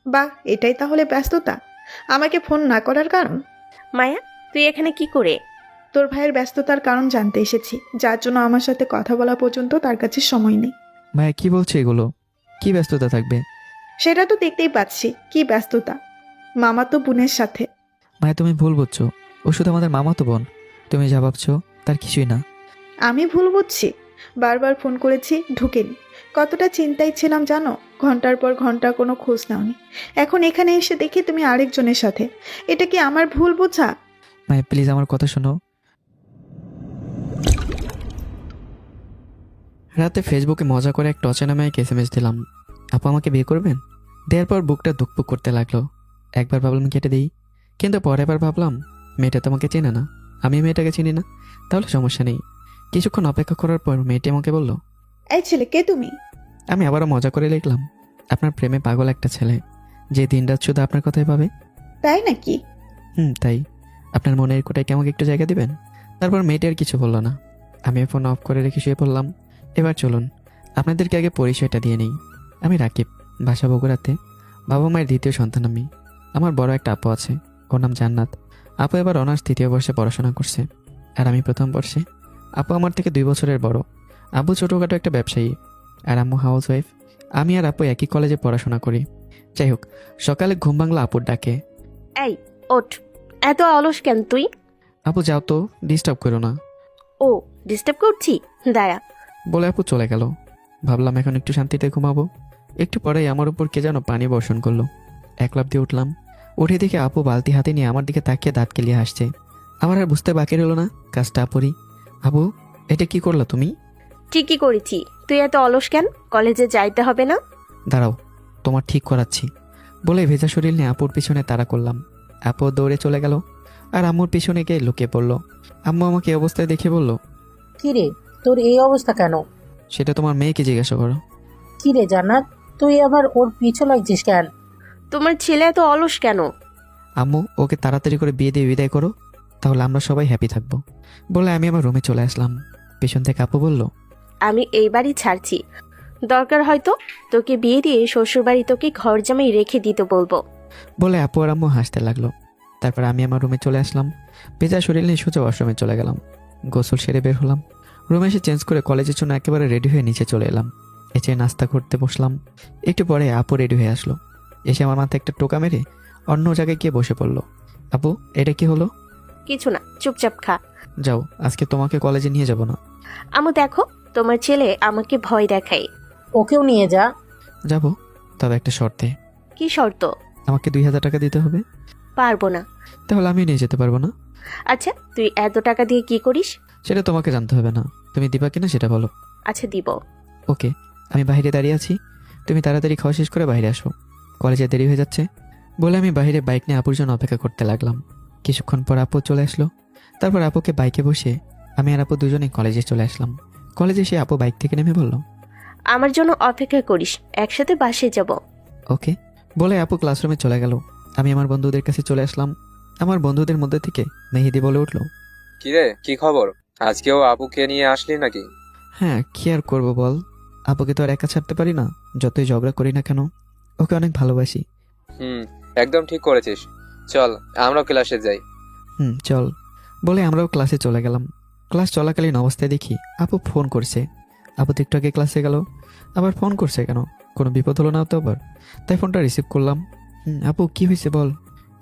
বাহ, এটাই তাহলে ব্যস্ততা? আমাকে ফোন না করার কারণ? মায়া, তুই এখানে কি করে? তোর ভাইয়ের ব্যস্ততার কারণ জানতে এসেছি, যার জন্য আমার সাথে কথা বলা পর্যন্ত তার কাছে সময় নেই। মায়া কি বলছে এগুলো? কি ব্যস্ততা থাকবে? সেটা তো দেখতেই পাচ্ছি, কি ব্যস্ততা। মামা তো বোনের সাথে। মায়া তুমি ভুল বুঝছো, ও শুধু আমাদের মামাতো বোন। তুমি যা ভাবছো তার কিছুই না। আমি ভুল বুঝছি? বারবার ফোন করেছি, ঢুকেনি। কতটা চিন্তায় ছিলাম জানো? ঘন্টার পর ঘন্টা কোনো খোঁজ নাওনি। এখন এখানে এসে দেখি তুমি আরেকজনের সাথে। এটা কি আমার ভুল বোঝা? মায়া প্লিজ আমার কথা শোনো। রাতে ফেসবুকে মজা করে একটা অচেনা মেয়েকে এসএমএস দিলাম, আপু আমাকে বিয়ে করবেন? দেওয়ার পর বুকটা ধুকপুক করতে লাগলো। একবার ভাবলাম কেটে দিই, কিন্তু পরের বার ভাবলাম মেয়েটা তোমাকে চেনে না, আমি মেয়েটাকে চিনি না, তাহলে সমস্যা নেই। কিছুক্ষণ অপেক্ষা করার পর মেয়েটি আমাকে বলল। এই ছেলে, কে তুমি? আমি আবারও মজা করে লিখলাম, আপনার প্রেমে পাগল একটা ছেলে, যে দিনরাত শুধু আপনার কথাই ভাবে। তাই নাকি? তাই। আপনার মনের কোটায় কি আমাকে একটু জায়গা দিবেন? তারপর মেয়েটি আর কিছু বলল না। আমি ফোন অফ করে রেখে শুয়ে পড়লাম। এবার চলুন আপনাদেরকে আগে পরিচয়টা দিয়ে নেই। আমি রাকিব, বাসা বগুড়াতে। বাবা মায়ের দ্বিতীয় সন্তান আমি। আমার বড় একটা আপু আছে, ওর নাম জান্নাত। আপু এবার অনার্স 3য় বর্ষে পড়াশোনা করছে, আর আমি প্রথম বর্ষে। আপু আমার থেকে 2 বছরের বড়। আব্বু ছোটোখাটো একটা ব্যবসায়ী, আর আম্মু হাউস ওয়াইফ। আমি আর আপু একই কলেজে পড়াশোনা করি। যাই হোক, সকালে ঘুম ভাঙলো আপুর ডাকে। এই, ওঠ। এত অলস কেন তুই? আপু যাও তো, ডিস্টার্ব করো না। ও, ডিস্টার্ব করছি? দাঁড়া। বলে আপু চলে গেল। ভাবলাম এখন একটু শান্তিতে ঘুমাবো। একটু পরেই আমার উপর কে যেন পানি বর্ষণ করলো। এক লাফ দিয়ে উঠলাম। উঠে দেখে আপু বালতি হাতে নিয়ে আমার দিকে তাকিয়ে দাঁত কেলিয়ে হাসছে। আমার আর বুঝতে বাকি রইল না কাজটা আপুরই। আপু, এটা কি করলা তুমি? ঠিকই করেছি। তুই এত অলস কেন? কলেজে যাইতে হবে না? দাঁড়াও, তোমার ঠিক করাচ্ছি। বলে ভেজা শরীর নিয়ে আপুর পিছনে তাড়া করলাম। আপু দৌড়ে চলে গেল, আর আম্মুর পিছনে গিয়ে লুকিয়ে পড়লো। আম্মু আমাকে এই অবস্থায় দেখে বলল, কিরে, তোর এই অবস্থা কেন? সেটা তোমার মেয়েকে জিজ্ঞাসা করো। কিরে জান্নাত, তুই আবার ওর পিছু লাগছিস কেন? তোমার ছেলে এত অলস কেন? আম্মু, ওকে তাড়াতাড়ি করে বিয়ে দিয়ে বিদায় করো, তাহলে আমরা সবাই হ্যাপি থাকবো। বলে আমি আমার রুমে চলে আসলাম। পেছন থেকে আপু বলল, আমি এই বাড়ি ছাড়ছি। দরকার হয়তো তোকে বিয়ে দিয়ে শ্বশুরবাড়ি তোকে ঘর জামাই রেখে দিতে বলবো। বলে আপু আর আম্মু হাসতে লাগলো। তারপর আমি আমার রুমে চলে আসলাম। ভেজা শরীর নিয়ে সোজা ওয়াশরুমে চলে গেলাম। গোসল সেরে বের হলাম। রুমে এসে চেঞ্জ করে কলেজের জন্য একেবারে রেডি হয়ে নিচে চলে এলাম। এসে নাস্তা করতে বসলাম। একটু পরে আপু রেডি হয়ে আসলো। এসে আমার মাথায় একটা টোকা মেরে অন্য জায়গায় গিয়ে বসে পড়লো। আপু, এটা কি হলো? কিছু না, চুপচাপ খা। যাও, আজকে তোমাকে কলেজে নিয়ে যাব না। আমু দেখো, তোমার ছেলে আমাকে ভয় দেখায়। ওকেও নিয়ে যা। যাব, তবে একটা শর্তে। কি শর্ত? আমাকে 2000 টাকা দিতে হবে। পারবো না। তাহলে আমি নিয়ে যেতে পারবো না? আচ্ছা, তুই এত টাকা দিয়ে কি করিস? সেটা তোমাকে জানতে হবে না, তুমি দিবা কিনা সেটা বলো। আচ্ছা, দিব। ওকে, আমি বাইরে দাঁড়িয়ে আছি, তুমি তাড়াতাড়ি খাওয়া শেষ করে বাইরে আসো, কলেজে দেরি হয়ে যাচ্ছে। বলে আমি বাইরে বাইক নিয়ে আপুর জন্য অপেক্ষা করতে লাগলাম। কিছুক্ষণ পর আপু চলে আসলো। তারপর আপুকে বাইকে বসে আমি আর আপু দুজনেই কলেজে চলে আসলাম। কলেজে এসে আপু বাইক থেকে নেমে বলল, আমার জন্য অপেক্ষা করিস, একসাথে বাসে যাব। ওকে। বলে আপু ক্লাসরুমে চলে গেল। আমি আমার বন্ধুদের কাছে চলে আসলাম। আমার বন্ধুদের মধ্যে থেকে মেহেদি বলে উঠলো, কিরে, কি খবর? আজকেও আপুকে নিয়ে আসলি নাকি? হ্যাঁ, কি আর করবো বল, আপুকে তো আর একা ছাড়তে পারি না, যতই ঝগড়া করি না কেন। ওকে অনেক ভালোবাসি। হুম, একদম ঠিক করেছিস। চল, আমরাও ক্লাসে যাই। চল। বলে আমরাও ক্লাসে চলে গেলাম। ক্লাস চলাকালীন অবস্থায় দেখি আপু ফোন করছে। আপু তো একটু আগে ক্লাসে গেল, আবার ফোন করছে কেন? কোনো বিপদ হলো না তো আবার? তাই ফোনটা রিসিভ করলাম। আপু কি হয়েছে বল।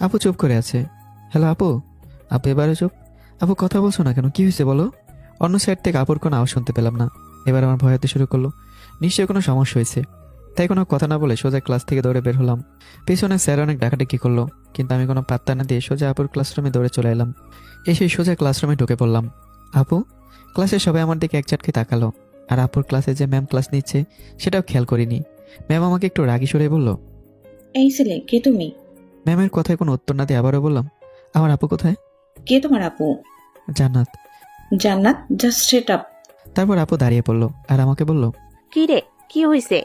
আপু চুপ করে আছে। হ্যালো আপু। আপু এবারে চুপ। আপু কথা বলছো না কেন, কি হয়েছে বলো? অন্য সাইড থেকে আপুর কোনো আওয়াজ শুনতে পেলাম না। এবার আমার ভয় হতে শুরু করলো, নিশ্চয়ই কোনো সমস্যা হয়েছে। তাই কোনো কথা না বলে সোজা ক্লাস থেকে দৌড়ে বের হলাম। পেছনে স্যার অনেক ডাকাডাকি করলো, কিন্তু আমি কোনো পাত্তা না দিয়ে সোজা আপুর ক্লাসরুমে দৌড়ে চলে এলাম। এসে সোজা ক্লাসরুমে ঢুকে পড়লাম। আপু, ক্লাসে সবাই আমার দিকে এক ঝটকে তাকালো। আর আপুর ক্লাসে যে ম্যাম ক্লাস নিচ্ছে সেটাও খেয়াল করিনি। ম্যাম আমাকে একটু রাগি সুরে বলল, এই ছেলে, কে তুমি? ম্যামের কথায় কোনো উত্তর না দিয়ে আবারও বললাম, আমার আপু কোথায়? কে তোমার আপু? জান্নাত। জান্নাত, জাস্ট সেট আপ। তারপর আপু দাঁড়িয়ে পড়লো আর আমাকে বলল, কি রে, কি হয়েছে?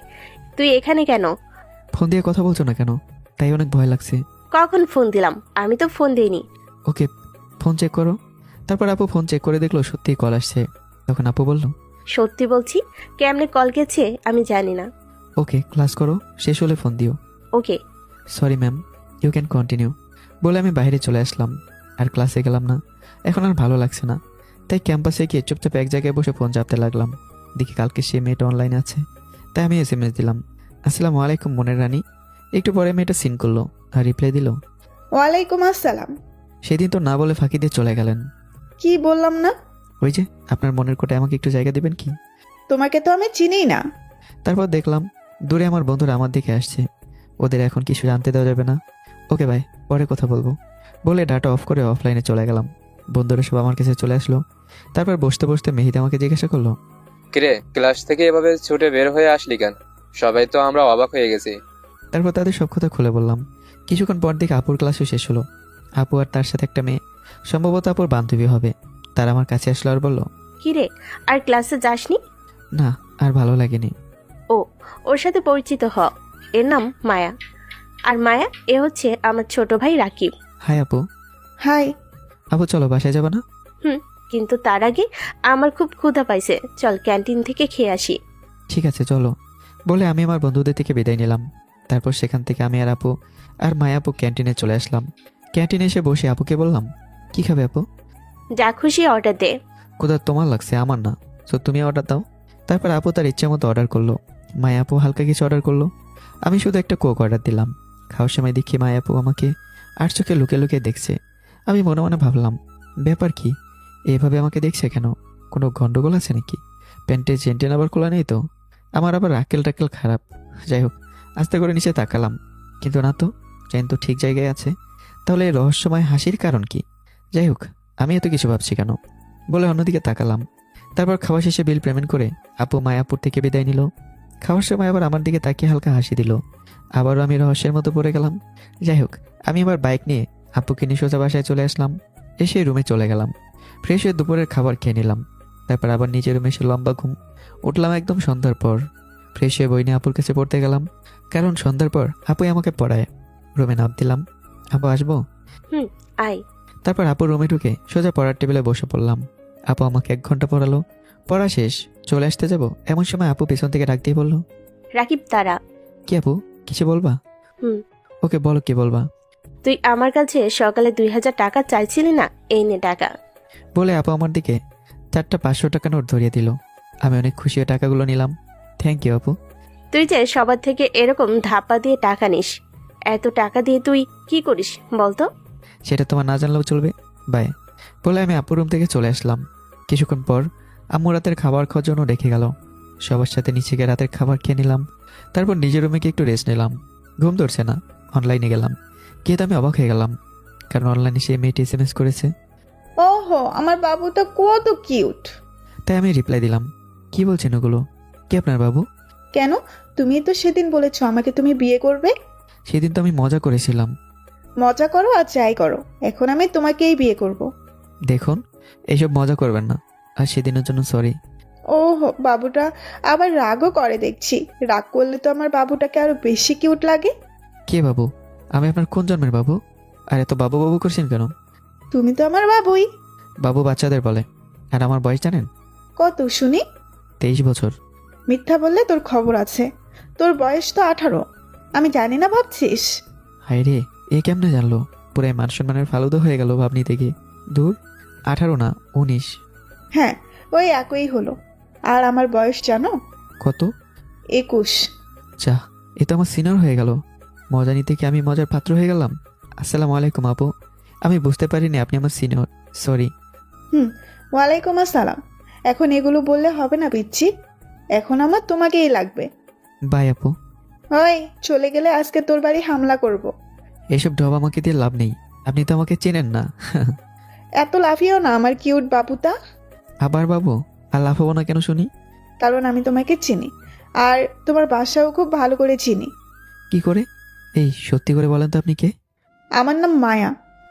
তুই এখানে কেন? ফোন দিয়ে কথা বলছো না কেন? তাই অনেক ভয় লাগছে। কখন ফোন দিলাম? আমি তো ফোন দিইনি। ওকে, ফোন চেক করো। তারপর আপু ফোন চেক করে দেখলো সত্যিই কল আসছে। তখন আপু বলল, সত্যি বলছি, কেমনে কল গেছে আমি জানি না। ওকে, ক্লাস করো, শেষ হলে ফোন দিও। Okay. Sorry ma'am, you can continue বলে আমি বাইরে চলে আসলাম। আর ক্লাসে গেলাম না, এখন আর ভালো লাগছে না। তাই ক্যাম্পাসে গিয়ে চুপচাপ এক জায়গায় বসে ফোন চাপতে লাগলাম। দেখি কালকে সে মেয়েটা অনলাইনে আছে, তাই আমি SMS দিলাম, আসসালামু আলাইকুম মনের রানী। একটু পরে মেয়েটা সিন করলো আর রিপ্লাই দিল, ওয়ালাইকুম আসসালাম। সেদিন তো না বলে ফাঁকি দিয়ে চলে গেলেন। কি বললাম না? ওই যে আপনার মনের কোটায় আমাকে একটু জায়গা দেবেন কি? তোমাকে তো আমি চিনিই না। তারপর দেখলাম দূরে আমার বন্ধুরা আমার দিকে আসছে। ওদের এখন কিছু জানতে দেওয়া যাবে না। ওকে ভাই, পরে কথা বলবো বলে ডাটা অফ করে অফলাইনে চলে গেলাম। বন্ধুরা সব আমার কাছে চলে আসলো। তারপর বসতে বসতে মেহিদা আমাকে জিজ্ঞাসা করলো, কিরে, ক্লাস থেকে এভাবে ছুটে বের হয়ে আসলি কেন? সবাই তো আমরা অবাক হয়ে গেছি। তারপর তাদের সব কথা খুলে বললাম। কিছুক্ষণ পর দেখে আপুর ক্লাসও শেষ হলো। আপু আর তার সাথে একটা মেয়ে, সম্ভবত আপুর বান্ধবী হবে, তার আমার কাছে আসলো আর বলল, কি রে, আর ক্লাসে যাসনি? না আর ভালো লাগেনি। ও, ওর সাথে পরিচিত হ। এর নাম মায়া। আর মায়া, এ হচ্ছে আমার ছোট ভাই রাকিব। হাই আপু। হাই। আপু চলো বাসায় যাবে না? কিন্তু তার আগে আমার খুব ক্ষুধা পাইছে, চল ক্যান্টিন থেকে খেয়ে আসি। ঠিক আছে চলো বলে আমি আমার বন্ধুদের থেকে বিদায় নিলাম। তারপর সেখান থেকে আমি আর আপু আর মায়া আপু ক্যান্টিনে চলে আসলাম। ক্যান্টিনে এসে বসে আপুকে বললাম, কি খাবে আপু? যা খুশি অর্ডার দে। কোথা তোমার লাগছে, আমার না, তো তুমি অর্ডার দাও। তারপর আপু তার ইচ্ছে মতো অর্ডার করলো। মায়া আপু হালকা কিছু অর্ডার করলো। আমি শুধু একটা কোক অর্ডার দিলাম। খাওয়ার সময় দেখি মায়া আপু আমাকে আর চোখে লুকে লুকে দেখছে। আমি মনে মনে ভাবলাম, ব্যাপার কি, এভাবে আমাকে দেখছে কেন? কোনো গন্ডগোল আছে নাকি? প্যান্টের চেনটেন আবার খোলা নেই তো? আমার আবার আক্কেল টাক্কেল খারাপ। যাই হোক, আস্তে করে নিচে তাকালাম, কিন্তু না তো, চেন তো ঠিক জায়গায় আছে। তাহলে এই রহস্যময় হাসির কারণ কি? যাই হোক, আমি এত কিছু ভাবছি কেন বলে অন্যদিকে তাকালাম। তারপর খাওয়া শেষে বিল পেমেন্ট করে আপু মায়াপুর থেকে বিদায় নিল। খাওয়ার সময় আবার আমার দিকে তাকিয়ে হালকা হাসি দিল। আবারও আমি রহস্যের মতো পড়ে গেলাম। যাই হোক, আমি আবার বাইক নিয়ে আপুকে নিয়ে সোজা বাসায় চলে আসলাম। এসে রুমে চলে গেলাম। ফ্রেশ হয়ে দুপুরের খাবার খেয়ে নিলাম। তারপর আবার নিজের রুমে এসে লম্বা ঘুম। উঠলাম একদম সন্ধ্যার পর। ফ্রেশ হয়ে বই নিয়ে আপুর কাছে পড়তে গেলাম, কারণ সন্ধ্যার পর আপুই আমাকে পড়ায়। রুমে নাম দিলাম, আপু আসবো? আয়। তারপর আপুর রুমে ঢুকে সোজা পড়ার টেবিলে বসে পড়লাম। আপু আমাকে 1 ঘন্টা পড়ালো। পড়া শেষ, চলে আসতে যাব এমন সময় আপু পেছন থেকে ডাক দিয়ে বলল, রাকিব তারা। কি আপু, কিছু বলবা? হুম। ওকে বলো, কি বলবা? তুই আমার কাছে সকালে 2000 টাকা চাইছিলি না, এই নে টাকা। বলে আপু আমার দিকে 4টা 500 টাকা নোট ধরিয়ে দিল। আমি অনেক খুশি হয়ে টাকাগুলো নিলাম। থ্যাংক ইউ আপু। তুই যে সবার থেকে এরকম ধাপ্পা দিয়ে টাকা নিস, এত টাকা দিয়ে তুই কি করিস বলতো? সেটা তোমার না জানলেও চলবে, বাই। বলে আমি আপুর রুম থেকে চলে আসলাম। কিছুক্ষণ পর আম্মু রাতের খাবার খাওয়ার জন্য রেখে গেল। সবার সাথে নিচে গিয়ে রাতের খাবার খেয়ে নিলাম। তারপর নিজের রুমে গিয়ে একটু রেস্ট নিলাম। ঘুম ধরছে না, অনলাইনে গেলাম। গিয়ে তো আমি অবাক হয়ে গেলাম, কারণ অনলাইনে সে মেয়েটি SMS করেছে। ওহো, আমার বাবুটা কত কিউট। তাই আমি রিপ্লাই দিলাম, কি বলছেন ওগুলো? কে আপনার বাবু? কেন? তুমি তো সেদিন বলেছো আমাকে তুমি বিয়ে করবে। সেদিন তো আমি মজা করেছিলাম। মজা করো আর যাই করো, এখন আমি তোমাকেই বিয়ে করব। দেখুন, এইসব মজা করবেন না, আর সেদিনের জন্য সরি। ওহো, বাবুটা আবার রাগও করে দেখছি। রাগ করলে তো আমার বাবুটাকে আরো বেশি কিউট লাগে। কে বাবু? আমি আপনার কোন জন্মের বাবু? আর এত বাবু বাবু করছেন কেন? তুমি তো আমার বাবুই। বাবু বাচ্চাদের বলে। আর আমার বয়স জানেন? কত শুনি? 23 বছর। মিথ্যা বললে তোর খবর আছে। তোর বয়স তো 18। আমি জানি না ভাবছিস? হায় রে, এ কেমনে জানলো? পুরাই মান সম্মানের ফালুদা হয়ে গেল ভাবনি থেকে। দূর, 18 না 19। হ্যাঁ, ওই একই হলো। আর আমার বয়স জানো? কত? 21। যা, এ তো আমার সিনিয়র হয়ে গেল। মজা নিতে কি আমি মজার পাত্র হয়ে গেলাম? আসসালামু আলাইকুম আপু, আমি বুঝতে পারিনি আপনি আমার সিনিয়র, সরি। ওয়ালাইকুম আসসালাম। এখন এগুলো বললে হবে না পিচ্ছি, এখন আমার তোমাকেই লাগবে। বাই আপু। ওই চলে গেলে আজকে তোর বাড়ি হামলা করব। এসব ঢব আমাকে দিয়ে লাভ নেই, আপনি তো আমাকে চেনেন না। এত লাফিও না আমার কিউট বাবুটা। আবার বাবু? আর লাফাবো না কেন শুনি? কারণ আমি তোমাকে চিনি, আর তোমার বাসাও খুব ভালো করে চিনি। কি করে? এই সত্যি করে বলেন তো আপনি কে? আমার নাম মায়া।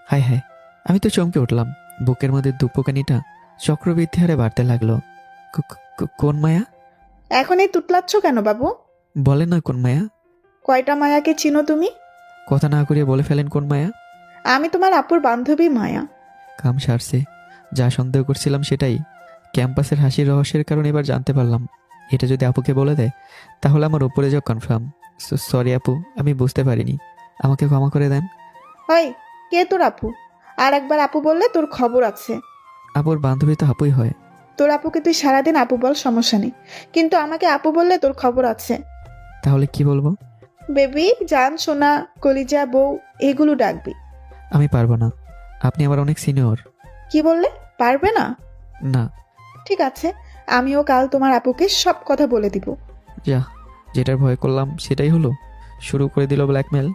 হায় হায়, আমি তো চমকে উঠলাম। বুকের মধ্যে দুপোকানিটা চক্রবৃদ্ধি হারে বাড়তে লাগলো। কোন মায়া? এখন এই তুতলাচ্ছ কেন বাবু? বলেন না কোন মায়া। কয়টা মায়াকে চিনো তুমি? কথা না করিয়ে বলে ফেলেন কোন মায়া। আমি তোমার আপুর বান্ধবী মায়া। কাম সারছে, যা সন্দেহ করছিলাম সেটাই। ক্যাম্পাসের হাসির রহস্যের কারণে এবার জানতে পারলাম। এটা যদি আপুকে বলে দেয় তাহলে আমার উপরে যাও কনফার্ম। সরি আপু, আমি বুঝতে পারিনি। আমাকে ক্ষমা করে দেন। ওই, কে তোর আপু? আর একবার আপু বললে তোর খবর আছে। আপুর বান্ধবী তো আপুই হয়। তোর আপুকে তুই সারাদিন আপু বল, সমস্যা নেই, কিন্তু আমাকে আপু বললে তোর খবর আছে। তাহলে কি বলবো? বেবি, জান, সোনা, কলিজা, বউ, এগুলো ডাকবি। আমি পারবো না, আপনি আমার অনেক সিনিয়র। কি বললে? পারবে না? না। ঠিক আছে, আমিও কাল তোমার আপুকে সব কথা বলে দিব। যা, যেটার ভয় করলাম সেটাই হলো। শুরু করে দিল ব্ল্যাকমেল।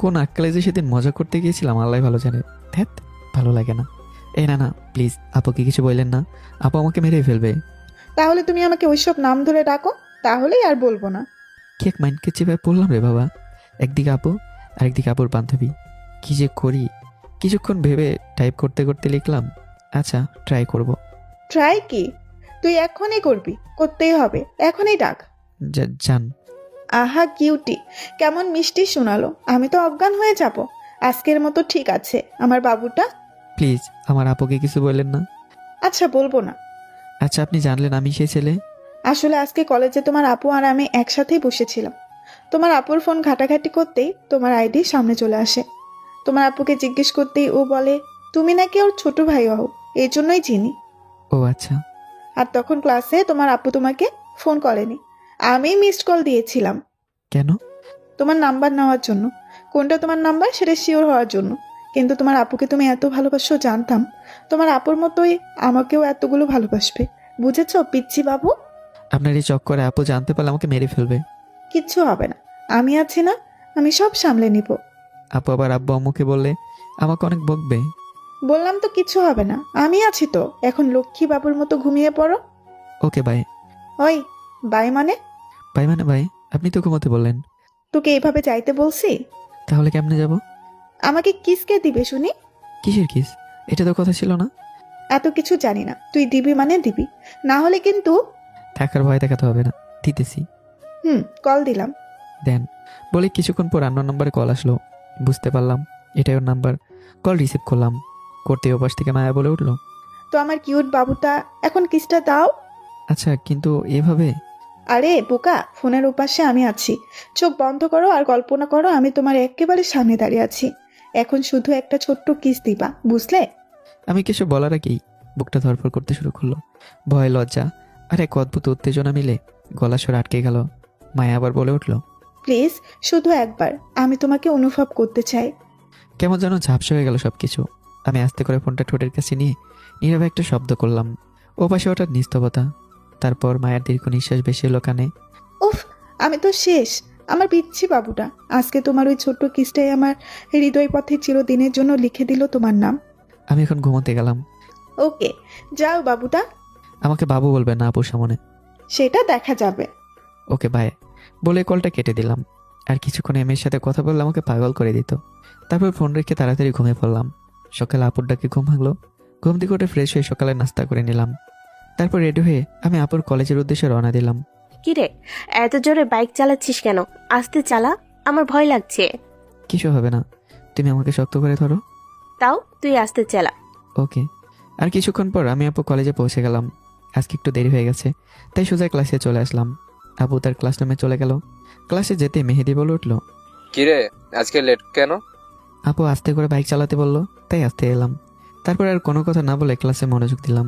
কোন আক্কালে যে সেদিন মজা করতে গিয়েছিলাম আল্লাহ ভালো জানে। ধ্যাত, ভালো লাগে না। এই না না, প্লিজ আপুকে কিছু বললেন না, আপু আমাকে মেরে ফেলবে। তাহলে তুমি আমাকে ওইসব নাম ধরে ডাকো, তাহলেই আর বলবো না। কেক মাইন্ডকে চেপে পড়লাম রে বাবা। একদিকে আপু, আরেকদিকে আপুর বান্ধবী। কি যে করি, কিছুক্ষণ ভেবে টাইপ করতে করতে লিখলাম, আচ্ছা ট্রাই করব। ট্রাই কি? তুই এখনই করবি, করতেই হবে, এখনই ডাক। জান। আহা কিউটি, কেমন মিষ্টি শোনালো, আমি তো অজ্ঞান হয়ে যাব। আজকের মতো ঠিক আছে আমার বাবুটা। প্লিজ আমার আপুকে কিছু বললেন না। আচ্ছা, বলবো না। আচ্ছা, আপনি জানলেন আমি সেই ছেলে? আসলে আজকে কলেজে তোমার আপু আর আমি একসাথেই বসেছিলাম। তোমার আপুর ফোন ঘাটাঘাটি করতেই তোমার আইডি সামনে চলে আসে। তোমার আপুকে জিজ্ঞেস করতেই ও বলে তুমি নাকি ওর ছোট ভাই হও, এই জন্যই চিনি। ও আচ্ছা। আর তখন ক্লাসে তোমার আপু তোমাকে ফোন করেনি, আমি মিসড কল দিয়েছিলাম কেন? তোমার নাম্বার নেওয়ার জন্য। কোনটা তোমার নাম্বার সেটা শিওর হওয়ার জন্য। কিন্তু তোমার আপুকে তুমি এত ভালোবাসো জানতাম তোমার আপুর মতোই আমাকেও এতগুলো ভালোবাসবে। বুঝেছো পিচ্ছি বাবু? আপনার এই চক্করে আপু জানতে পারলে আমাকে মেরে ফেলবে। কিচ্ছু হবে না, আমি আছি না, আমি সব সামলে নিব। আপু আবার আব্বু আম্মুকে বললে আমাকে অনেক বকবে। বললাম তো কিচ্ছু হবে না, আমি আছি তো। এখন লক্ষ্মী বাবুর মতো ঘুমিয়ে পড়ো। Okay bye. ওই, বাই মানে? বাই মানে বাই, আপনি তো ঘুমোতে বললেন। তোকে এইভাবে যাইতে বলছি? তাহলে কেমনে যাব? আমাকে কিসকে দিবে শুনি? কিসের কিস? এটা তো কথা ছিল না। এত কিছু জানি না, তুই দিবি মানে দিবি, না হলে কিন্তু। থাকার ভয় দেখাতে হবে না, দিতেছি। কল দিলাম। দেন। বলে কিছুক্ষণ পর অন্য নম্বরে কল আসলো। বুঝতে পারলাম এটাই ওর নাম্বার। কল রিসিভ করলাম, করতে ওপাশ থেকে মায়া বলে উঠলো, তো আমার কিউট বাবুটা, এখন কিসটা দাও। আচ্ছা কিন্তু এভাবে? আরে বোকা, ফোনের উপাশে আমি আছি। চোখ বন্ধ করো আর কল্পনা করো আমি তোমার একেবারে সামনে দাঁড়িয়ে আছি। এখন শুধু একটা ছোট্ট কিস দিবা, বুঝলে? আমি কিছু বলার আগেই বুকটা ধরফর করতে শুরু করলো। ভয়, লজ্জা আর এক অদ্ভুত উত্তেজনা মিলে গলা স্বর আটকে গেল। মায়া আবার বলে উঠলো, প্লিজ, শুধু একবার, আমি তোমাকে অনুভব করতে চাই। কেমন যেন ঝাপসা হয়ে গেল সবকিছু। আমি আস্তে করে ফোনটা ঠোঁটের কাছে নিয়ে নীরবে একটা শব্দ করলাম। ও পাশে হঠাৎ নিস্তবতা। তারপর মায়ের দীর্ঘ নিঃশ্বাস বেশি এলো কানে। উফ, আমি তো শেষ। আমার পিচ্ছি বাবুটা, আজকে তোমার ওই ছোট্ট কিসটাই আমার হৃদয় পথে চিরদিনের জন্য লিখে দিল তোমার নাম। আমি এখন ঘুমোতে গেলাম। ওকে, যাও বাবুটা। আমাকে বাবু বলবে না আপুর সামনে। সেটা দেখা যাবে। ওকে বাই বলে কলটা কেটে দিলাম। আর কিছুক্ষণ এমের সাথে কথা বললে আমাকে পাগল করে দিত। তারপর ফোন রেখে তাড়াতাড়ি ঘুমিয়ে পড়লাম। সকালে আপুর ডাকে ঘুম ভাঙলো। ঘুম থেকে উঠে ফ্রেশ হয়ে সকালে নাস্তা করে নিলাম। তারপর রেডি হয়ে আমি আপুর কলেজের উদ্দেশ্যে রওনা দিলাম। কিরে, এত জোরে বাইক চালাচ্ছিস কেন? আস্তে চালা, আমার ভয় লাগছে। কিছু হবে না, তুমি আমাকে শক্ত করে ধরো। তাও তুই আস্তে চালা। ওকে। আর কিছুক্ষণ পর আমি আপু কলেজে পৌঁছে গেলাম। আজকে একটু দেরি হয়ে গেছে, তাই সোজা ক্লাসে চলে আসলাম। আপু তার ক্লাসরুমে চলে গেল। ক্লাসে যেতে মেহেদি বলে উঠলো, কিরে, আজকে লেট কেন? আপু আস্তে করে বাইক চালাতে বললো, তাই আস্তে এলাম। তারপর আর কোনো কথা না বলে ক্লাসে মনোযোগ দিলাম।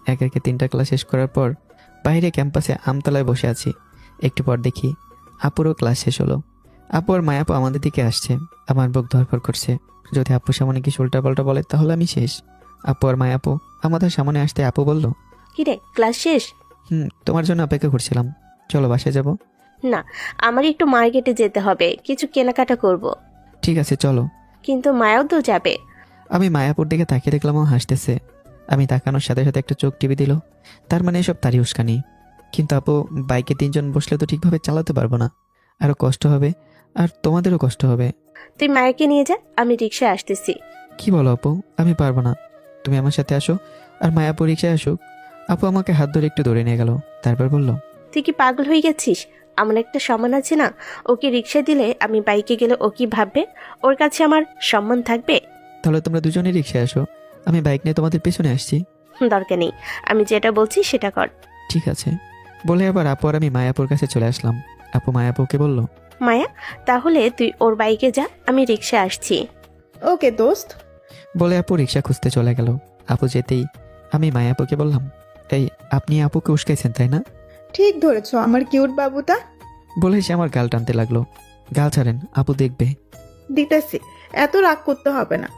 একে একে 3টা ক্লাস শেষ করার পর বাইরে ক্যাম্পাসে আমতলায় বসে আছি। একটু পর দেখি আপুরও ক্লাস শেষ হলো। আপু আর মায়াপু আমাদের দিকে আসছে। আমার বুক ধরফর করছে। যদি আপুর সামনে কিছু উল্টাপাল্টা বলে তাহলে আমি শেষ। আপু আর মায়াপু আমাদের সামনে আসতে আপু বলল, কিরে, ক্লাস শেষ? তোমার জন্য অপেক্ষা করছিলাম, চলো বাসায় যাব। না, আমার একটু মার্কেটে যেতে হবে, কিছু কেনাকাটা করব। ঠিক আছে চলো। কিন্তু মায়াও তো যাবে। আমি মায়াপুর দিকে তাকিয়ে দেখলাম ও হাসতেছে। আমি তাকানোর সাথে সাথে একটা চোখ টিপে দিল। তার মানে এসব তারই উস্কানি। কিন্তু আপু, বাইকে 3 জন বসলে তো ঠিকভাবে চালাতে পারবো না, আরো কষ্ট হবে, আর তোমাদেরও কষ্ট হবে। তুই মায়াকে নিয়ে যা, আমি রিক্সায় আসতেছি। কি বলো আপু, আমি পারবো না। তুমি আমার সাথে আসো, আর মায়াপুর রিক্সায় আসুক। আপু আমাকে হাত ধরে একটু দৌড়ে নিয়ে গেল। তারপর বলল, তুই কি পাগল হয়ে গেছিস? আমার একটা সম্মান আছে না? ওকে রিক্সায় দিলে আমি বাইকে গেলে ও কি ভাববে? ওর কাছে আমার সম্মান থাকবে? তাহলে তোমরা দুজনেই রিক্সায় আসো, আমি বাইক নিয়ে তোমাদের পেছনে আসছি। দরকার নেই, আমি যেটা বলছি সেটা কর। ঠিক আছে বলে আবার আপু আর আমি মায়াপুর কাছে চলে আসলাম। আপু মায়াপুকে বলল, মায়া, তাহলে তুই ওর বাইকে যা, আমি রিক্সা আসছি। ওকে দোস্ত। বলে আপু রিক্সা খুঁজতে চলে গেল। আপু যেতেই আমি মায়া আপুকে বললাম, এই আপনি আপুকে উস্কাইছেন তাই না? ঠিক ধরেছো আমার কিউট বাবুটা। বলে সে আমার গাল টানতে লাগলো। গাল ছাড়েন, আপু দেখবে। দিতেছি, এত রাগ করতে হবে না।